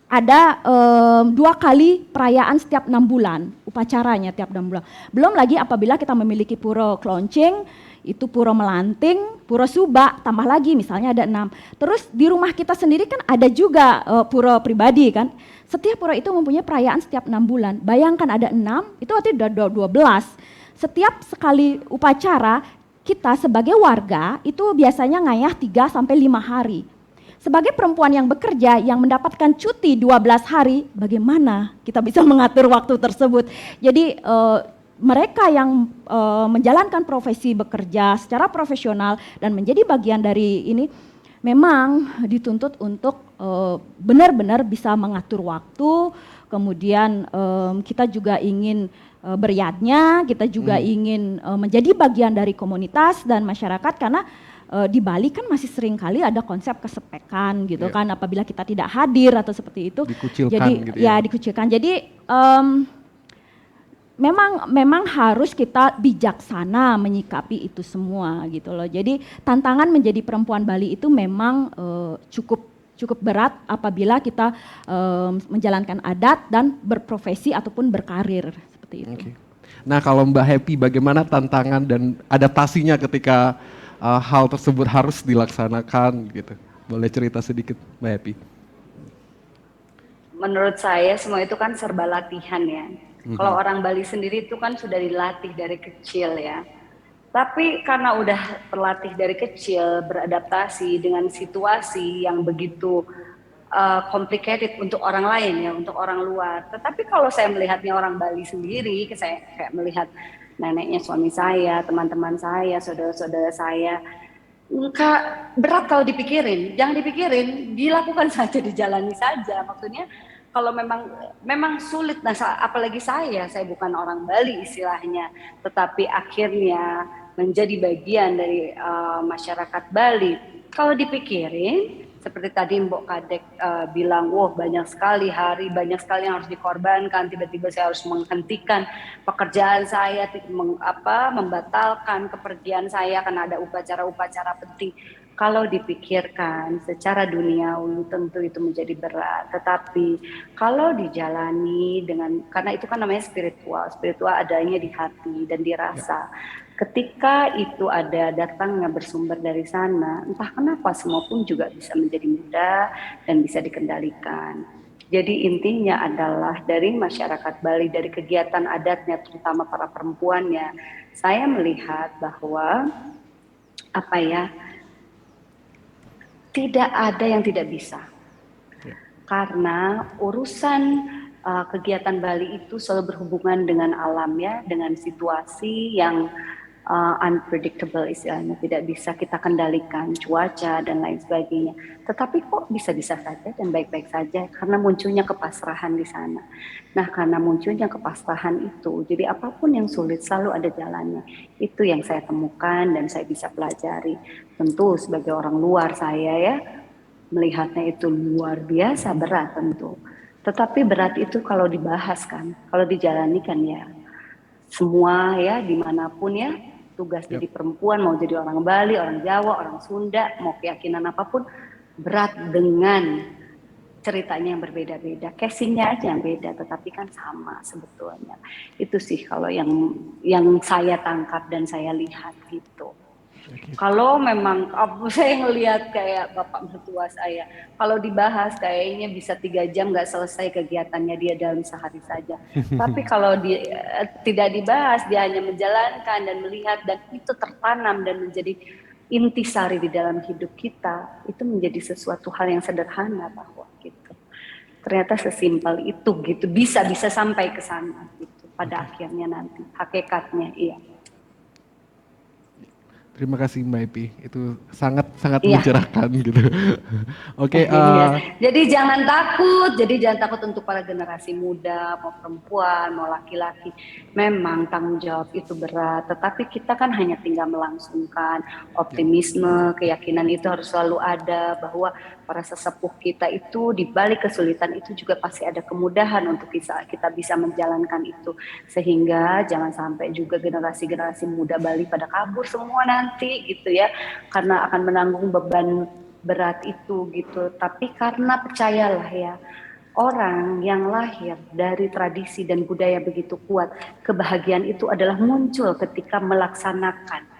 ada 2 kali perayaan setiap 6 bulan, upacaranya tiap 6 bulan. Belum lagi apabila kita memiliki puro Kloncing, itu puro Melanting, puro Suba, tambah lagi misalnya ada 6. Terus di rumah kita sendiri kan ada juga puro pribadi kan. Setiap puro itu mempunyai perayaan setiap 6 bulan. Bayangkan ada 6, itu artinya udah 12. Setiap sekali upacara, kita sebagai warga itu biasanya ngayah 3-5 hari. Sebagai perempuan yang bekerja, yang mendapatkan cuti 12 hari, bagaimana kita bisa mengatur waktu tersebut? Jadi mereka yang menjalankan profesi bekerja secara profesional dan menjadi bagian dari ini memang dituntut untuk benar-benar bisa mengatur waktu, kemudian kita juga ingin beryadnya, kita juga ingin menjadi bagian dari komunitas dan masyarakat karena di Bali kan masih sering kali ada konsep kesepekan gitu kan, apabila kita tidak hadir atau seperti itu. Dikucilkan jadi gitu ya. dikucilkan. Jadi memang harus kita bijaksana menyikapi itu semua gitu loh. Jadi tantangan menjadi perempuan Bali itu memang cukup berat apabila kita menjalankan adat dan berprofesi ataupun berkarir seperti itu. Oke. Nah kalau Mbak Happy bagaimana tantangan dan adaptasinya ketika hal tersebut harus dilaksanakan gitu? Boleh cerita sedikit Mbak Happy? Menurut saya semua itu kan serba latihan ya. Kalau orang Bali sendiri itu kan sudah dilatih dari kecil ya. Tapi karena udah terlatih dari kecil beradaptasi dengan situasi yang begitu complicated untuk orang lain ya, untuk orang luar. Tetapi kalau saya melihatnya orang Bali sendiri, saya kayak melihat neneknya suami saya, teman-teman saya, saudara-saudara saya, enggak berat kalau dipikirin, jangan dipikirin, dilakukan saja, dijalani saja. Maksudnya kalau memang sulit, nah apalagi saya bukan orang Bali istilahnya, tetapi akhirnya menjadi bagian dari masyarakat Bali. Kalau dipikirin, seperti tadi Mbok Kadek bilang, wah banyak sekali hari, banyak sekali yang harus dikorbankan, tiba-tiba saya harus menghentikan pekerjaan saya, membatalkan kepergian saya karena ada upacara-upacara penting. Kalau dipikirkan secara duniawi tentu itu menjadi berat, tetapi kalau dijalani karena itu kan namanya spiritual adanya di hati dan dirasa. Ketika itu datangnya bersumber dari sana, entah kenapa semua pun juga bisa menjadi mudah dan bisa dikendalikan. Jadi intinya adalah dari masyarakat Bali, dari kegiatan adatnya, terutama para perempuannya, saya melihat bahwa tidak ada yang tidak bisa. Karena urusan kegiatan Bali itu selalu berhubungan dengan alam ya, dengan situasi yang unpredictable istilahnya, tidak bisa kita kendalikan, cuaca dan lain sebagainya. Tetapi kok bisa-bisa saja dan baik-baik saja karena munculnya kepasrahan di sana. Nah, karena munculnya kepasrahan itu, jadi apapun yang sulit selalu ada jalannya. Itu yang saya temukan dan saya bisa pelajari. Tentu sebagai orang luar saya ya, melihatnya itu luar biasa berat tentu. Tetapi berat itu kalau dibahas kan, kalau dijalani kan ya, semua ya dimanapun ya, tugas jadi perempuan, mau jadi orang Bali, orang Jawa, orang Sunda, mau keyakinan apapun, berat dengan ceritanya yang berbeda-beda, casingnya aja yang beda, tetapi kan sama sebetulnya. Itu sih kalau yang saya tangkap dan saya lihat gitu. Kalau memang saya ngelihat kayak bapak mertua saya, kalau dibahas kayaknya bisa 3 jam nggak selesai kegiatannya dia dalam sehari saja. Tapi kalau tidak dibahas, dia hanya menjalankan dan melihat, dan itu tertanam dan menjadi intisari di dalam hidup kita, itu menjadi sesuatu hal yang sederhana bahwa gitu. Ternyata sesimpel itu gitu, bisa sampai ke sana gitu pada akhirnya nanti hakikatnya iya. Terima kasih Mbak Happy, itu sangat mencerahkan gitu. Oke. Jadi jangan takut untuk para generasi muda, mau perempuan, mau laki-laki. Memang tanggung jawab itu berat, tetapi kita kan hanya tinggal melangsungkan. Optimisme, keyakinan itu harus selalu ada bahwa para sesepuh kita itu di balik kesulitan itu juga pasti ada kemudahan untuk kita bisa menjalankan itu, sehingga jangan sampai juga generasi muda Bali pada kabur semua nanti gitu ya, karena akan menanggung beban berat itu gitu. Tapi karena percayalah ya, orang yang lahir dari tradisi dan budaya begitu kuat, kebahagiaan itu adalah muncul ketika melaksanakan.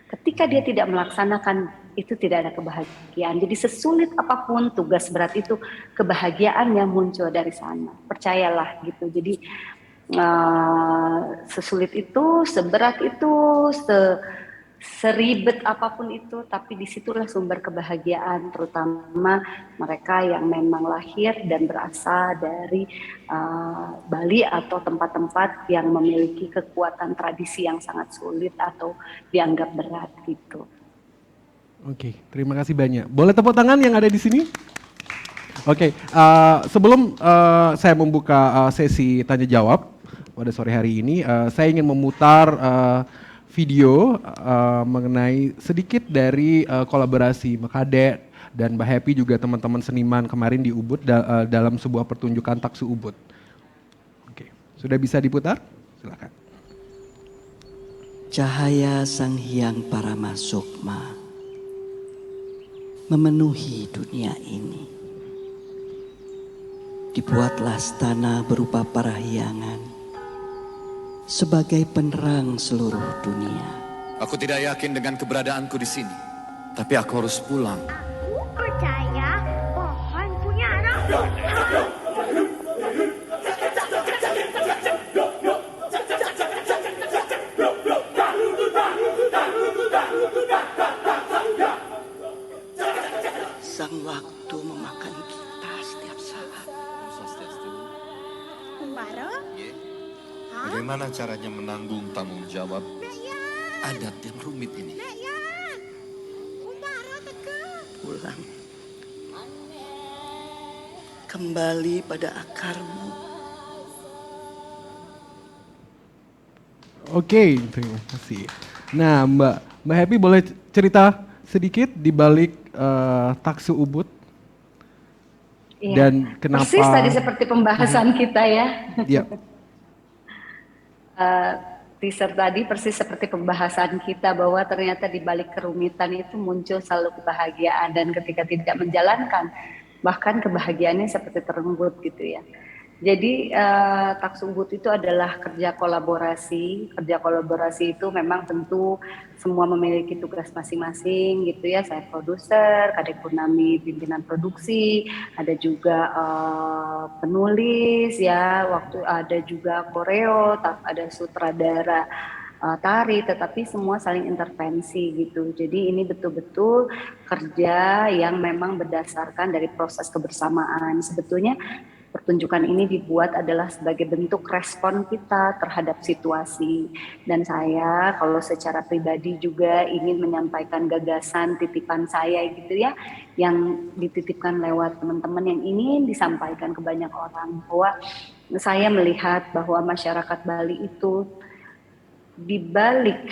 Ketika dia tidak melaksanakan, itu tidak ada kebahagiaan. Jadi sesulit apapun tugas berat itu, kebahagiaan yang muncul dari sana. Percayalah gitu. Jadi sesulit itu, seberat itu, seribet apapun itu, tapi disitulah sumber kebahagiaan, terutama mereka yang memang lahir dan berasal dari Bali atau tempat-tempat yang memiliki kekuatan tradisi yang sangat sulit atau dianggap berat gitu. Oke, terima kasih banyak. Boleh tepuk tangan yang ada di sini? Oke, sebelum saya membuka sesi tanya jawab pada sore hari ini, saya ingin memutar video mengenai sedikit dari kolaborasi Mbak Kade dan Mbak Happy juga teman-teman seniman kemarin di Ubud dalam sebuah pertunjukan Taksu Ubud. Oke, sudah bisa diputar? Silakan. Cahaya Sang Hyang Paramasukma memenuhi dunia ini. Dibuatlah stana berupa parahyangan sebagai penerang seluruh dunia. Aku tidak yakin dengan keberadaanku di sini, tapi aku harus pulang. Aku percaya pohon punya anak. Sang waktu memakan kita setiap saat. Kumbara? Bagaimana caranya menanggung tanggung jawab adat yang rumit ini? Kumbara teka. Pulang. Kembali pada akarmu. Oke, terima kasih. Nah, Mbak Happy boleh cerita sedikit di balik Taksu Ubud? Iya. Dan kenapa? Persis tadi seperti pembahasan kita ya. Iya. Teaser tadi persis seperti pembahasan kita bahwa ternyata di balik kerumitan itu muncul selalu kebahagiaan, dan ketika tidak menjalankan bahkan kebahagiaannya seperti terenggut gitu ya. Jadi Taksu Ubud itu adalah kerja kolaborasi. Kerja kolaborasi itu memang tentu semua memiliki tugas masing-masing gitu ya. Saya produser, Kadek Purnami pimpinan produksi, ada juga penulis ya, waktu ada juga koreo, ada sutradara tari, tetapi semua saling intervensi gitu. Jadi ini betul-betul kerja yang memang berdasarkan dari proses kebersamaan. Sebetulnya pertunjukan ini dibuat adalah sebagai bentuk respon kita terhadap situasi. Dan saya kalau secara pribadi juga ingin menyampaikan gagasan titipan saya gitu ya, yang dititipkan lewat teman-teman yang ingin disampaikan ke banyak orang, bahwa saya melihat bahwa masyarakat Bali itu di balik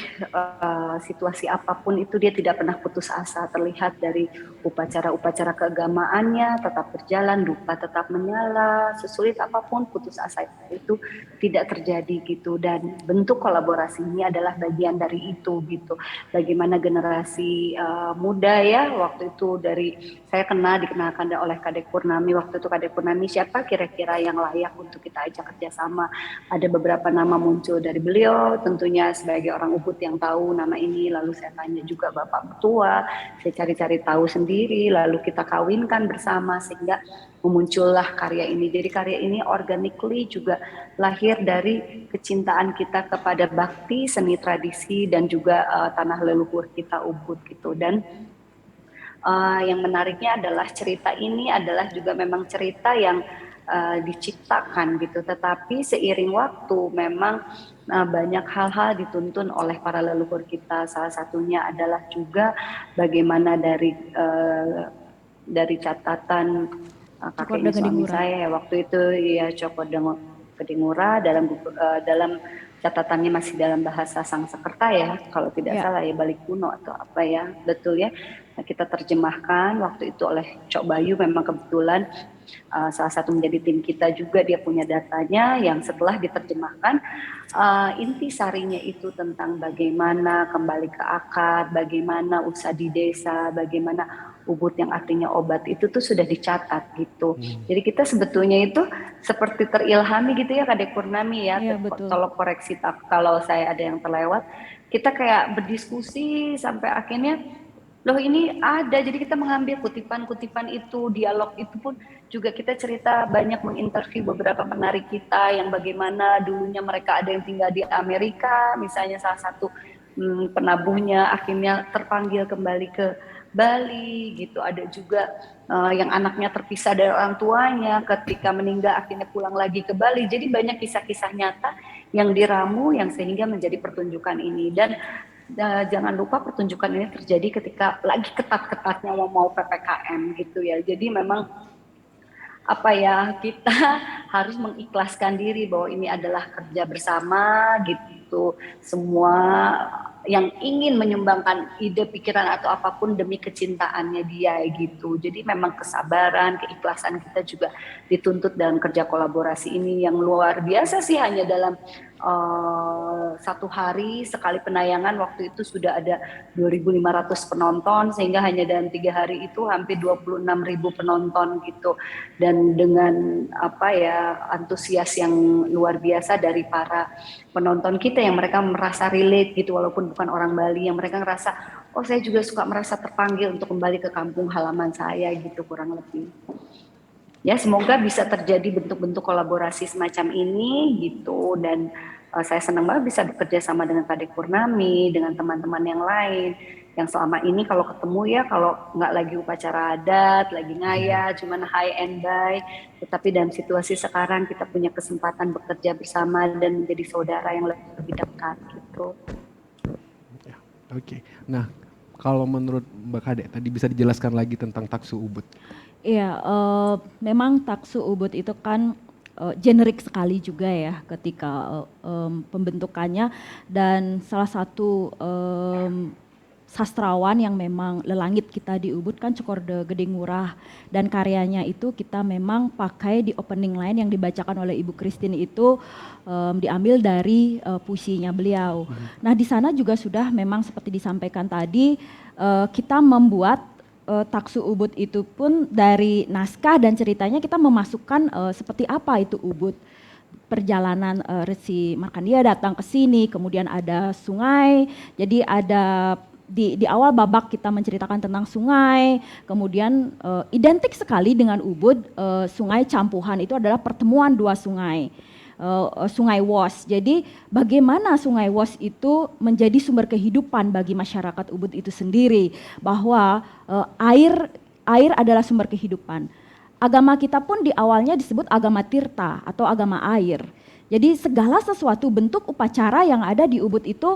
situasi apapun itu dia tidak pernah putus asa, terlihat dari upacara-upacara keagamaannya tetap berjalan, dupa tetap menyala, sesulit apapun putus asa itu tidak terjadi gitu. Dan bentuk kolaborasi ini adalah bagian dari itu gitu. Bagaimana generasi muda ya, waktu itu dari saya dikenalkan oleh Kadek Purnami, waktu itu Kadek Purnami siapa kira-kira yang layak untuk kita ajak kerjasama. Ada beberapa nama muncul dari beliau, tentunya sebagai orang Ubud yang tahu nama ini, lalu saya tanya juga Bapak Mertua, saya cari-cari tahu sendiri, lalu kita kawinkan bersama sehingga memuncullah karya ini. Jadi karya ini organically juga lahir dari kecintaan kita kepada bakti, seni tradisi, dan juga tanah leluhur kita Ubud gitu. Dan yang menariknya adalah cerita ini adalah juga memang cerita yang diciptakan gitu, tetapi seiring waktu memang banyak hal-hal dituntun oleh para leluhur kita. Salah satunya adalah juga bagaimana dari catatan kakek suami saya waktu itu ya, Coko Kedingura, dalam catatannya masih dalam bahasa Sangsekerta ya, kalau tidak salah ya, Bali kuno atau apa ya, betul ya. Nah, kita terjemahkan waktu itu oleh Cok Bayu, memang kebetulan salah satu menjadi tim kita juga, dia punya datanya yang setelah diterjemahkan inti sarinya itu tentang bagaimana kembali ke akar, bagaimana usaha di desa, bagaimana Ubud yang artinya obat itu tuh sudah dicatat gitu. Jadi kita sebetulnya itu seperti terilhami gitu ya Kadek Purnami ya, tolong koreksi kalau saya ada yang terlewat. Kita kayak berdiskusi sampai akhirnya loh ini ada, jadi kita mengambil kutipan-kutipan itu, dialog itu pun juga kita cerita, banyak menginterview beberapa penari kita yang bagaimana dulunya mereka ada yang tinggal di Amerika, misalnya salah satu penabuhnya akhirnya terpanggil kembali ke Bali gitu. Ada juga yang anaknya terpisah dari orang tuanya ketika meninggal akhirnya pulang lagi ke Bali. Jadi banyak kisah-kisah nyata yang diramu yang sehingga menjadi pertunjukan ini. Dan jangan lupa pertunjukan ini terjadi ketika lagi ketat-ketatnya mau PPKM gitu ya. Jadi memang apa ya, kita harus mengikhlaskan diri bahwa ini adalah kerja bersama gitu. Semua yang ingin menyumbangkan ide, pikiran atau apapun demi kecintaannya dia gitu. Jadi memang kesabaran, keikhlasan kita juga dituntut dalam kerja kolaborasi ini yang luar biasa sih. Hanya dalam 1 hari sekali penayangan waktu itu sudah ada 2.500 penonton, sehingga hanya dalam 3 hari itu hampir 26.000 penonton gitu. Dan dengan apa ya, antusias yang luar biasa dari para penonton kita yang mereka merasa relate gitu, walaupun bukan orang Bali, yang mereka ngerasa oh saya juga suka merasa terpanggil untuk kembali ke kampung halaman saya gitu, kurang lebih. Ya, semoga bisa terjadi bentuk-bentuk kolaborasi semacam ini gitu. Dan saya senang banget bisa bekerja sama dengan Kadek Purnami, dengan teman-teman yang lain yang selama ini kalau ketemu ya, kalau nggak lagi upacara adat, lagi ngaya, cuman high and bye, tetapi dalam situasi sekarang kita punya kesempatan bekerja bersama dan menjadi saudara yang lebih dekat gitu. Oke. Nah, kalau menurut Mbak Kadek tadi bisa dijelaskan lagi tentang Taksu Ubud? Iya, memang Taksu Ubud itu kan generik sekali juga ya ketika pembentukannya, dan salah satu sastrawan yang memang lelangit kita di Ubud kan Cokorda Gede Ngurah, dan karyanya itu kita memang pakai di opening line yang dibacakan oleh Ibu Christine itu diambil dari puisinya beliau. Nah di sana juga sudah memang seperti disampaikan tadi, kita membuat Taksu Ubud itu pun dari naskah dan ceritanya kita memasukkan seperti apa itu Ubud. Perjalanan Resi Markandia datang ke sini, kemudian ada sungai, jadi ada di awal babak kita menceritakan tentang sungai, kemudian identik sekali dengan Ubud, sungai Campuhan itu adalah pertemuan 2 sungai. Sungai Wos. Jadi bagaimana Sungai Wos itu menjadi sumber kehidupan bagi masyarakat Ubud itu sendiri, bahwa air adalah sumber kehidupan. Agama kita pun di awalnya disebut agama Tirta atau agama air. Jadi segala sesuatu bentuk upacara yang ada di Ubud itu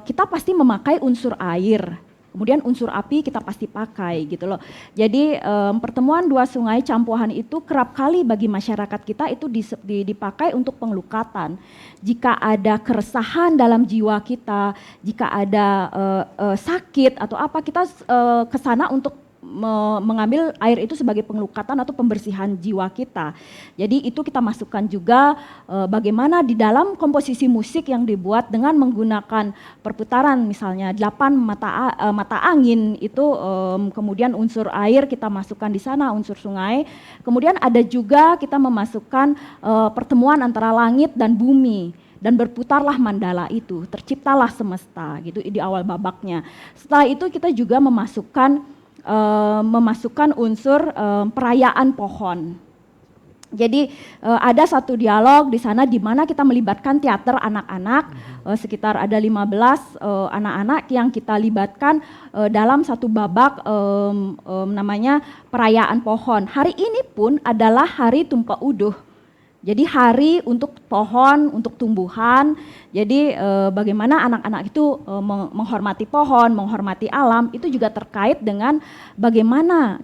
kita pasti memakai unsur air. Kemudian unsur api kita pasti pakai gitu loh. Jadi pertemuan 2 sungai Campuhan itu kerap kali bagi masyarakat kita itu dipakai untuk penglukatan. Jika ada keresahan dalam jiwa kita, jika ada sakit atau apa, kita ke sana untuk mengambil air itu sebagai penglukatan atau pembersihan jiwa kita. Jadi itu kita masukkan juga bagaimana di dalam komposisi musik yang dibuat dengan menggunakan perputaran misalnya 8 mata angin itu, kemudian unsur air kita masukkan di sana, unsur sungai. Kemudian ada juga kita memasukkan pertemuan antara langit dan bumi. Dan berputarlah mandala itu, terciptalah semesta gitu di awal babaknya. Setelah itu kita juga memasukkan unsur perayaan pohon. Jadi ada satu dialog di sana di mana kita melibatkan teater anak-anak, sekitar ada 15 anak-anak yang kita libatkan dalam satu babak namanya perayaan pohon. Hari ini pun adalah hari Tumpa Uduh. Jadi hari untuk pohon, untuk tumbuhan. Jadi bagaimana anak-anak itu menghormati pohon, menghormati alam, itu juga terkait dengan bagaimana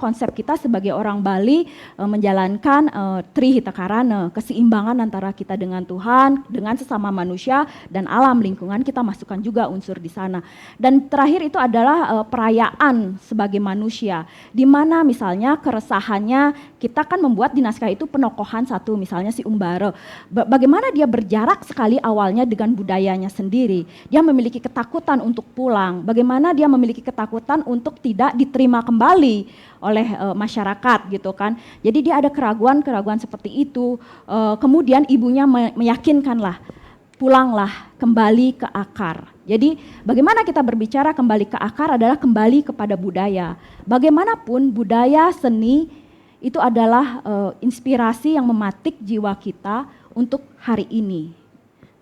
konsep kita sebagai orang Bali menjalankan Trihita Karana, keseimbangan antara kita dengan Tuhan, dengan sesama manusia dan alam lingkungan, kita masukkan juga unsur di sana. Dan terakhir itu adalah perayaan sebagai manusia, di mana misalnya keresahannya kita kan membuat di naskah itu penokohan satu, misalnya si Umbara. Bagaimana dia berjarak sekali awalnya dengan budayanya sendiri. Dia memiliki ketakutan untuk pulang. Bagaimana dia memiliki ketakutan untuk tidak diterima kembali oleh masyarakat gitu kan. Jadi dia ada keraguan-keraguan seperti itu. Kemudian ibunya meyakinkanlah, pulanglah, kembali ke akar. Jadi bagaimana kita berbicara kembali ke akar adalah kembali kepada budaya. Bagaimanapun budaya seni itu adalah inspirasi yang mematik jiwa kita untuk hari ini.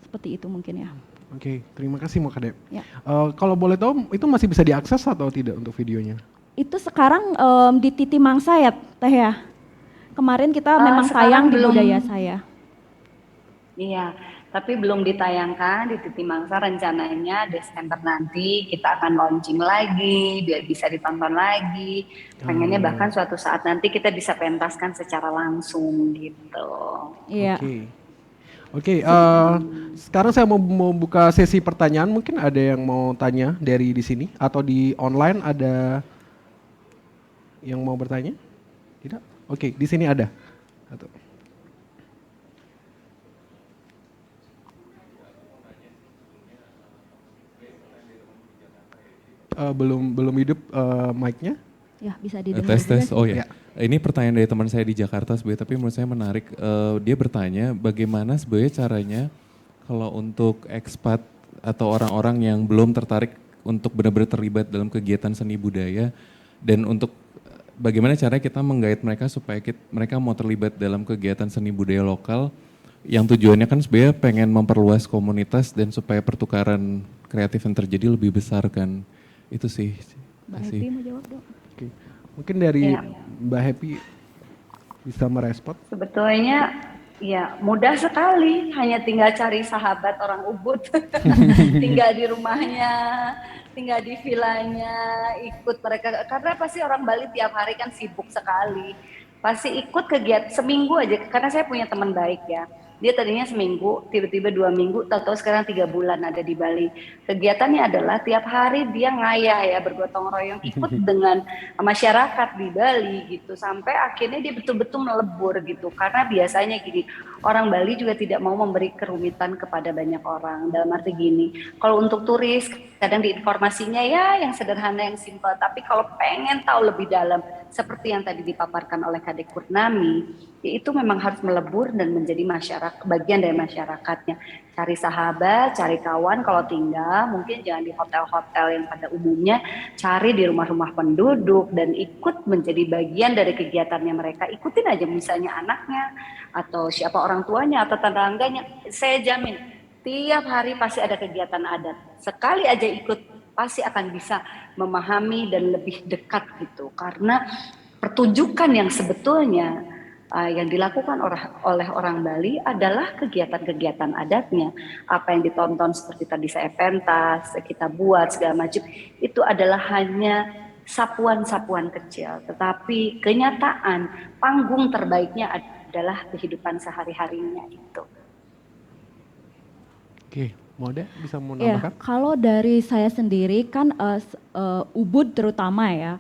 Seperti itu mungkin ya. Oke, terima kasih Mokadep. Ya. Kalau boleh tahu itu masih bisa diakses atau tidak untuk videonya? Itu sekarang di Titi Mangsa ya Teh ya? Kemarin kita memang Sekarang tayang di belum. Budaya Saya. Iya, tapi belum ditayangkan di Titi Mangsa. Rencananya Desember nanti kita akan launching lagi, biar bisa ditonton lagi. Pengennya bahkan suatu saat nanti kita bisa pentaskan secara langsung gitu. Iya. Oke, sekarang saya mau buka sesi pertanyaan. Mungkin ada yang mau tanya dari di sini atau di online ada yang mau bertanya? Tidak? Oke, di sini ada. Satu. Belum hidup mic-nya. Ya, bisa didengar. Tes. juga. Oh ya. Ini pertanyaan dari teman saya di Jakarta sebenarnya, tapi menurut saya menarik. Dia bertanya bagaimana sebenarnya caranya kalau untuk ekspat atau orang-orang yang belum tertarik untuk benar-benar terlibat dalam kegiatan seni budaya, dan untuk bagaimana caranya kita menggait mereka supaya mereka mau terlibat dalam kegiatan seni budaya lokal yang tujuannya kan sebenarnya pengen memperluas komunitas dan supaya pertukaran kreatif yang terjadi lebih besar kan. Itu sih. Mbak Happy mau jawab dong. Oke. Mungkin dari Iya. Mbak Happy bisa merespon. Sebetulnya ya mudah sekali, hanya tinggal cari sahabat orang Ubud, tinggal di rumahnya, tinggal di vilanya, ikut mereka. Karena pasti orang Bali tiap hari kan sibuk sekali, pasti ikut kegiatan seminggu aja. Karena saya punya teman baik ya, dia tadinya seminggu, tiba-tiba 2 minggu, tahu-tahu sekarang 3 bulan ada di Bali. Kegiatannya adalah tiap hari dia ngayah ya, bergotong royong ikut dengan masyarakat di Bali gitu, sampai akhirnya dia betul-betul melebur gitu. Karena biasanya gini, orang Bali juga tidak mau memberi kerumitan kepada banyak orang. Dalam arti gini, kalau untuk turis kadang di informasinya ya yang sederhana, yang simpel, tapi kalau pengen tahu lebih dalam seperti yang tadi dipaparkan oleh Kadek Purnami, itu memang harus melebur dan menjadi bagian dari masyarakatnya. Cari sahabat, cari kawan, kalau tinggal mungkin jangan di hotel-hotel yang pada umumnya, cari di rumah-rumah penduduk dan ikut menjadi bagian dari kegiatannya mereka. Ikutin aja misalnya anaknya atau siapa orang tuanya atau tetangganya. Saya jamin tiap hari pasti ada kegiatan adat. Sekali aja ikut pasti akan bisa memahami dan lebih dekat gitu. Karena pertunjukan yang sebetulnya yang dilakukan oleh orang Bali adalah kegiatan-kegiatan adatnya. Apa yang ditonton seperti tadi saya pentas, kita buat segala macam, itu adalah hanya sapuan-sapuan kecil. Tetapi kenyataan panggung terbaiknya adalah kehidupan sehari-harinya itu. Oke, Mode bisa mau Ya, nambahkan? kalau dari saya sendiri kan Ubud terutama ya,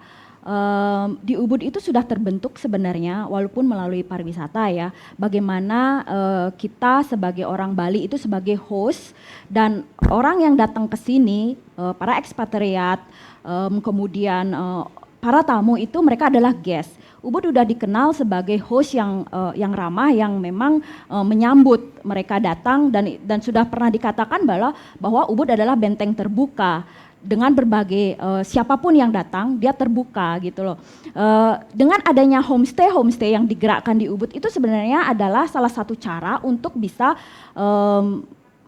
di Ubud itu sudah terbentuk sebenarnya walaupun melalui pariwisata ya, bagaimana kita sebagai orang Bali itu sebagai host dan orang yang datang ke sini, para ekspatriat, kemudian para tamu itu mereka adalah guest. Ubud sudah dikenal sebagai host yang ramah, yang memang menyambut mereka datang dan sudah pernah dikatakan bahwa Ubud adalah benteng terbuka dengan berbagai siapapun yang datang dia terbuka gitu loh. Dengan adanya homestay yang digerakkan di Ubud itu sebenarnya adalah salah satu cara untuk bisa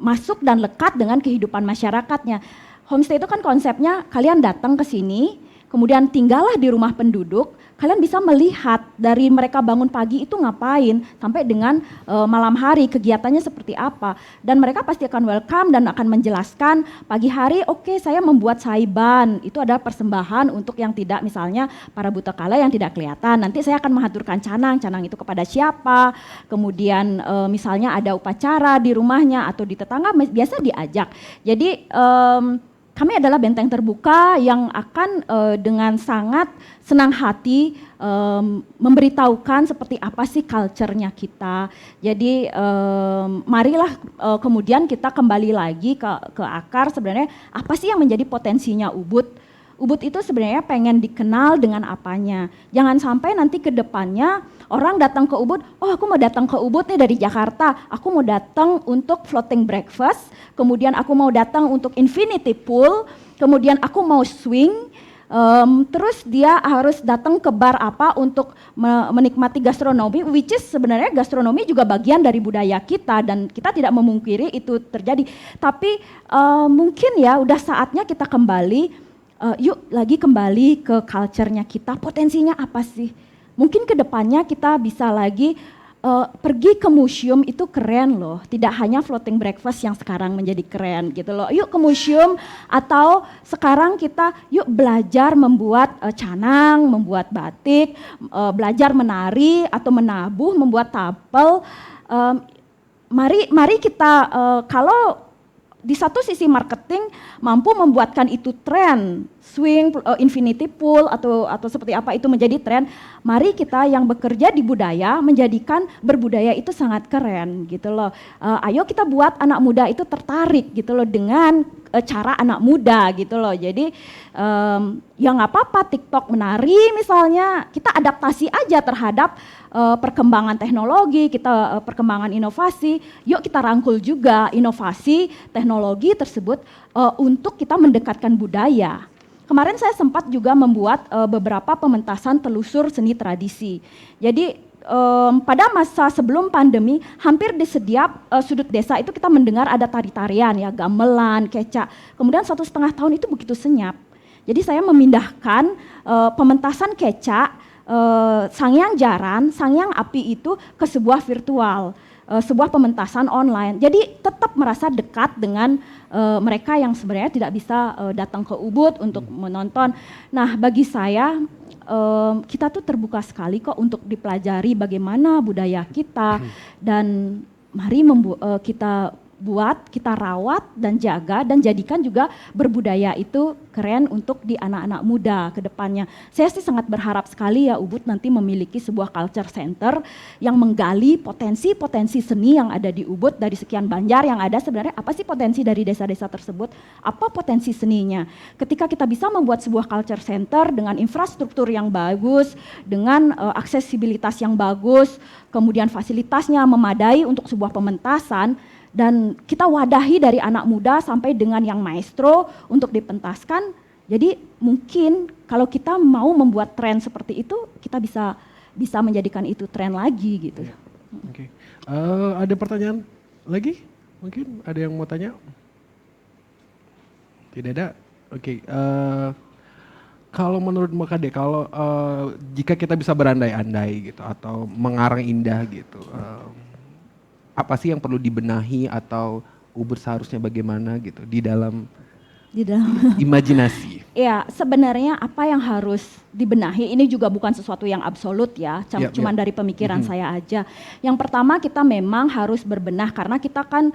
masuk dan lekat dengan kehidupan masyarakatnya. Homestay itu kan konsepnya kalian datang ke sini, kemudian tinggallah di rumah penduduk, kalian bisa melihat dari mereka bangun pagi itu ngapain, sampai dengan malam hari kegiatannya seperti apa. Dan mereka pasti akan welcome dan akan menjelaskan pagi hari oke, saya membuat saiban, itu adalah persembahan untuk yang tidak, misalnya para buta kala yang tidak kelihatan. Nanti saya akan mengaturkan canang itu kepada siapa, kemudian misalnya ada upacara di rumahnya atau di tetangga biasa diajak. Jadi kami adalah benteng terbuka yang akan dengan sangat senang hati memberitahukan seperti apa sih culture-nya kita. Jadi marilah kemudian kita kembali lagi ke akar sebenarnya apa sih yang menjadi potensinya Ubud. Ubud itu sebenarnya pengen dikenal dengan apanya. Jangan sampai nanti ke depannya orang datang ke Ubud, oh aku mau datang ke Ubud nih dari Jakarta, aku mau datang untuk floating breakfast, kemudian aku mau datang untuk infinity pool, kemudian aku mau swing, Terus dia harus datang ke bar apa untuk menikmati gastronomi, which is sebenarnya gastronomi juga bagian dari budaya kita dan kita tidak memungkiri itu terjadi. Tapi mungkin ya udah saatnya kita kembali, yuk lagi kembali ke culture-nya kita, potensinya apa sih? Mungkin kedepannya kita bisa lagi pergi ke museum itu keren loh, tidak hanya floating breakfast yang sekarang menjadi keren gitu loh. Yuk ke museum atau sekarang kita yuk belajar membuat canang, membuat batik, belajar menari atau menabuh, membuat tapel. Mari kita kalau di satu sisi marketing mampu membuatkan itu tren, swing, infinity pool atau seperti apa itu menjadi tren. Mari kita yang bekerja di budaya menjadikan berbudaya itu sangat keren gitu loh. Ayo kita buat anak muda itu tertarik gitu loh dengan cara anak muda gitu loh. Jadi ya nggak apa-apa TikTok menari misalnya, kita adaptasi aja terhadap perkembangan teknologi, kita perkembangan inovasi. Yuk kita rangkul juga inovasi teknologi tersebut untuk kita mendekatkan budaya. Kemarin saya sempat juga membuat beberapa pementasan telusur seni tradisi. Jadi pada masa sebelum pandemi, hampir di setiap sudut desa itu kita mendengar ada tari-tarian ya, gamelan, kecak. Kemudian 1,5 tahun itu begitu senyap. Jadi saya memindahkan pementasan kecak, Sangyang Jaran, Sangyang Api itu ke sebuah virtual, sebuah pementasan online. Jadi tetap merasa dekat dengan mereka yang sebenarnya tidak bisa datang ke Ubud untuk menonton. Nah bagi saya kita tuh terbuka sekali kok untuk dipelajari bagaimana budaya kita dan mari kita buat, kita rawat dan jaga dan jadikan juga berbudaya itu keren untuk di anak-anak muda ke depannya. Saya sih sangat berharap sekali ya Ubud nanti memiliki sebuah culture center yang menggali potensi-potensi seni yang ada di Ubud dari sekian banjar yang ada. Sebenarnya apa sih potensi dari desa-desa tersebut? Apa potensi seninya? Ketika kita bisa membuat sebuah culture center dengan infrastruktur yang bagus, dengan aksesibilitas yang bagus, kemudian fasilitasnya memadai untuk sebuah pementasan, dan kita wadahi dari anak muda sampai dengan yang maestro untuk dipentaskan. Jadi mungkin kalau kita mau membuat tren seperti itu, kita bisa menjadikan itu tren lagi gitu. Oke. Ada pertanyaan lagi? Mungkin ada yang mau tanya? Tidak ada? Oke. Kalau menurut Mbak Kade, kalau jika kita bisa berandai-andai gitu atau mengarang indah gitu, apa sih yang perlu dibenahi atau Ubud seharusnya bagaimana gitu di dalam imajinasi? Ya sebenarnya apa yang harus dibenahi ini juga bukan sesuatu yang absolut ya, cuman dari pemikiran saya aja. Yang pertama kita memang harus berbenah karena kita kan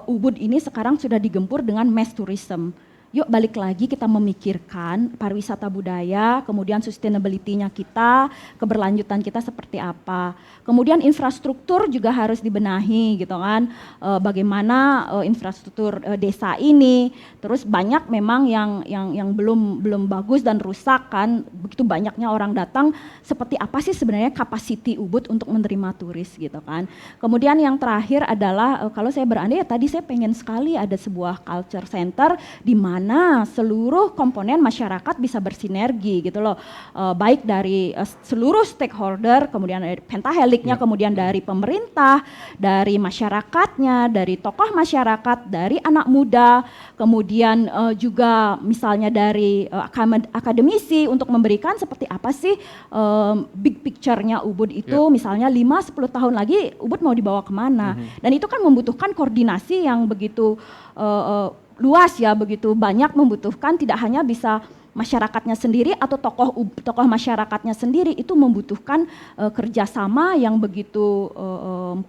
Ubud ini sekarang sudah digempur dengan mass tourism. Yuk balik lagi kita memikirkan pariwisata budaya, kemudian sustainability-nya kita, keberlanjutan kita seperti apa. Kemudian infrastruktur juga harus dibenahi gitu kan, bagaimana infrastruktur desa ini. Terus banyak memang yang belum bagus dan rusak kan, begitu banyaknya orang datang, seperti apa sih sebenarnya capacity Ubud untuk menerima turis gitu kan. Kemudian yang terakhir adalah kalau saya berandai ya tadi saya pengen sekali ada sebuah culture center di mana seluruh komponen masyarakat bisa bersinergi gitu loh, baik dari seluruh stakeholder, kemudian dari pentaheliknya, kemudian dari pemerintah, dari masyarakatnya, dari tokoh masyarakat, dari anak muda, kemudian juga misalnya dari akademisi untuk memberikan seperti apa sih big picture-nya Ubud itu, misalnya 5-10 tahun lagi Ubud mau dibawa kemana, dan itu kan membutuhkan koordinasi yang begitu luas ya, begitu banyak membutuhkan, tidak hanya bisa masyarakatnya sendiri atau tokoh masyarakatnya sendiri, itu membutuhkan kerjasama yang begitu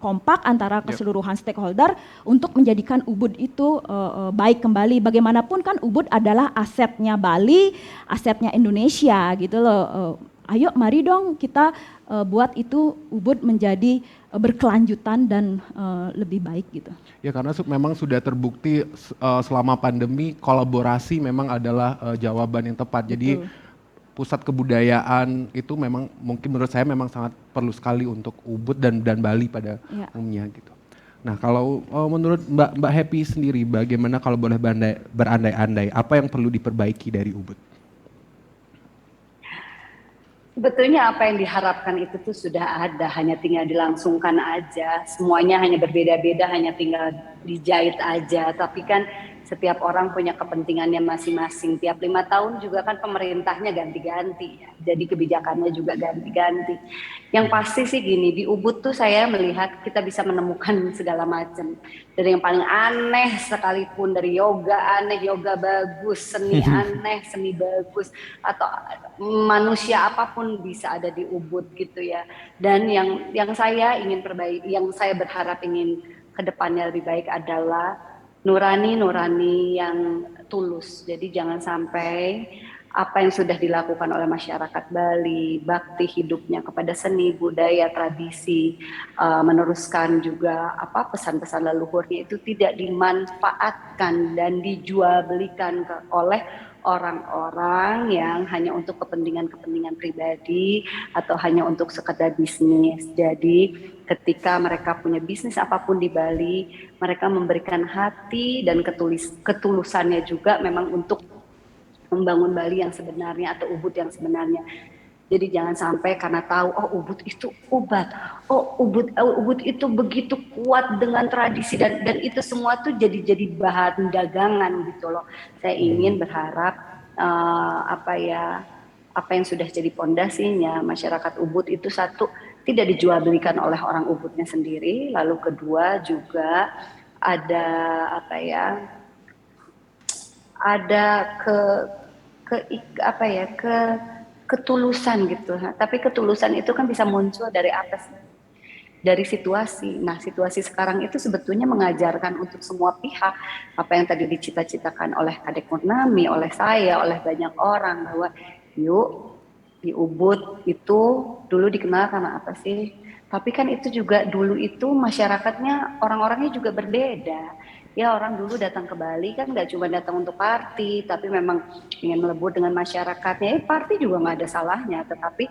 kompak antara keseluruhan stakeholder untuk menjadikan Ubud itu baik kembali. Bagaimanapun kan Ubud adalah asetnya Bali, asetnya Indonesia gitu loh. Ayo mari dong kita buat itu Ubud menjadi berkelanjutan dan lebih baik gitu. Ya karena memang sudah terbukti selama pandemi kolaborasi memang adalah jawaban yang tepat. Jadi pusat kebudayaan itu memang mungkin menurut saya memang sangat perlu sekali untuk Ubud dan Bali pada umumnya gitu. Nah kalau menurut Mbak Happy sendiri bagaimana kalau boleh berandai-andai apa yang perlu diperbaiki dari Ubud? Sebetulnya apa yang diharapkan itu tuh sudah ada, hanya tinggal dilangsungkan aja. Semuanya hanya berbeda-beda, hanya tinggal dijahit aja. Tapi kan setiap orang punya kepentingannya masing-masing. Tiap 5 tahun juga kan pemerintahnya ganti-ganti ya. Jadi kebijakannya juga ganti-ganti. Yang pasti sih gini, di Ubud tuh saya melihat kita bisa menemukan segala macam. Dari yang paling aneh sekalipun, dari yoga aneh, yoga bagus, seni aneh, seni bagus, atau manusia apapun bisa ada di Ubud gitu ya. Dan yang saya ingin perbaiki, yang saya berharap ingin kedepannya lebih baik adalah nurani yang tulus. Jadi jangan sampai apa yang sudah dilakukan oleh masyarakat Bali, bakti hidupnya kepada seni, budaya, tradisi, meneruskan juga pesan-pesan leluhurnya itu tidak dimanfaatkan dan dijual belikan oleh orang-orang yang hanya untuk kepentingan pribadi atau hanya untuk sekedar bisnis. Jadi ketika mereka punya bisnis apapun di Bali, mereka memberikan hati dan ketulusannya juga memang untuk membangun Bali yang sebenarnya atau Ubud yang sebenarnya. Jadi jangan sampai karena tahu Ubud itu ubat, Ubud itu begitu kuat dengan tradisi dan itu semua tuh jadi bahan dagangan gitu loh. Saya ingin berharap apa yang sudah jadi pondasinya masyarakat Ubud itu, satu, tidak dijual belikan oleh orang Ubudnya sendiri, lalu kedua juga ada ketulusan gitu. Tapi ketulusan itu kan bisa muncul dari apa sih? Dari situasi. Nah, situasi sekarang itu sebetulnya mengajarkan untuk semua pihak apa yang tadi dicita-citakan oleh Kadek Purnami, oleh saya, oleh banyak orang, bahwa yuk di Ubud itu dulu dikenal karena apa sih? Tapi kan itu juga dulu itu masyarakatnya, orang-orangnya juga berbeda. Ya, orang dulu datang ke Bali kan nggak cuma datang untuk party, tapi memang ingin melebur dengan masyarakatnya. Party juga nggak ada salahnya, tetapi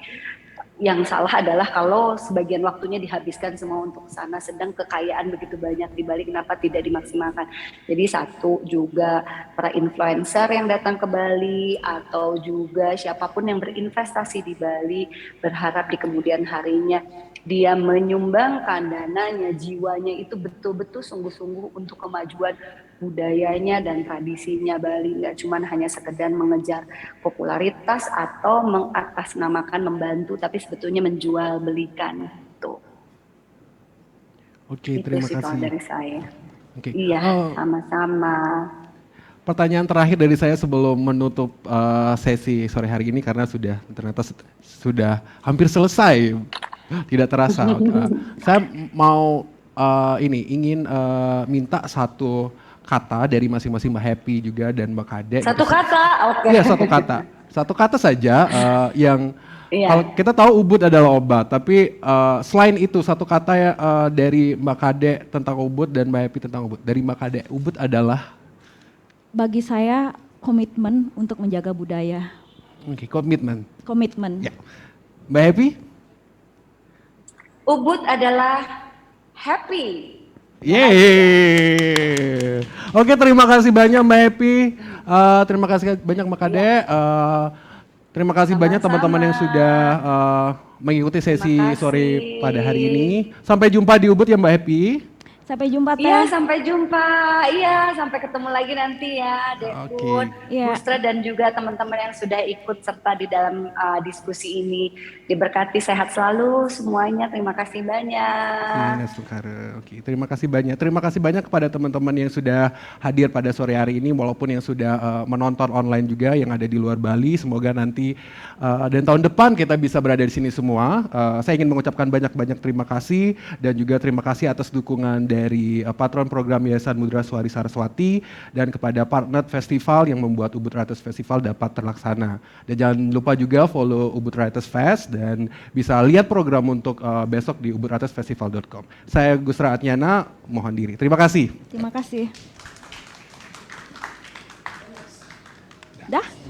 yang salah adalah kalau sebagian waktunya dihabiskan semua untuk sana, sedang kekayaan begitu banyak di Bali, kenapa tidak dimaksimalkan? Jadi satu juga para influencer yang datang ke Bali atau juga siapapun yang berinvestasi di Bali berharap di kemudian harinya dia menyumbangkan dananya, jiwanya itu betul-betul sungguh-sungguh untuk kemajuan budayanya dan tradisinya Bali, nggak cuma hanya sekedar mengejar popularitas atau mengatasnamakan membantu, tapi sebetulnya menjual belikan itu. Oke, terima kasih. Itu sih dari saya. Oke. Iya, sama-sama. Pertanyaan terakhir dari saya sebelum menutup sesi sore hari ini, karena ternyata sudah hampir selesai. Tidak terasa. Saya mau ingin minta satu kata dari masing-masing Mbak Happy juga dan Mbak Kade. Satu kata, oke. Iya, satu kata. Satu kata saja yang kalau kita tahu Ubud adalah obat, tapi selain itu satu kata dari Mbak Kade tentang Ubud dan Mbak Happy tentang Ubud. Dari Mbak Kade, Ubud adalah? Bagi saya komitmen untuk menjaga budaya. Oke, komitmen. Komitmen. Ya. Mbak Happy? Ubud adalah happy. Yeay. Oke, terima kasih banyak Mbak Happy. Terima kasih banyak Mbak Kade. Terima kasih banyak teman-teman yang sudah mengikuti sesi sore pada hari ini. Sampai jumpa di Ubud ya Mbak Happy. Sampai jumpa Teh. Iya, sampai jumpa. Iya, sampai ketemu lagi nanti ya, Dekun, Bustra dan juga teman-teman yang sudah ikut serta di dalam diskusi ini. Diberkati, sehat selalu semuanya. Terima kasih banyak. Oke, terima kasih banyak. Terima kasih banyak kepada teman-teman yang sudah hadir pada sore hari ini, walaupun yang sudah menonton online juga yang ada di luar Bali. Semoga nanti dan tahun depan kita bisa berada di sini semua. Saya ingin mengucapkan banyak-banyak terima kasih dan juga terima kasih atas dukungan dari patron program Yayasan Mudra Suari Saraswati dan kepada partner festival yang membuat Ubud Writers Festival dapat terlaksana. Dan jangan lupa juga follow Ubud Writers Fest dan bisa lihat program untuk besok di ubudwritersfestival.com. Saya Gustra Atnyana, mohon diri. Terima kasih. Terima kasih.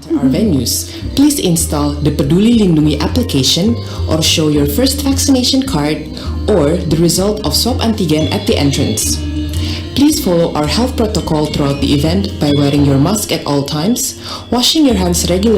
To our venues, please install the Peduli Lindungi application or show your first vaccination card or the result of swab antigen at the entrance. Please follow our health protocol throughout the event by wearing your mask at all times, washing your hands regularly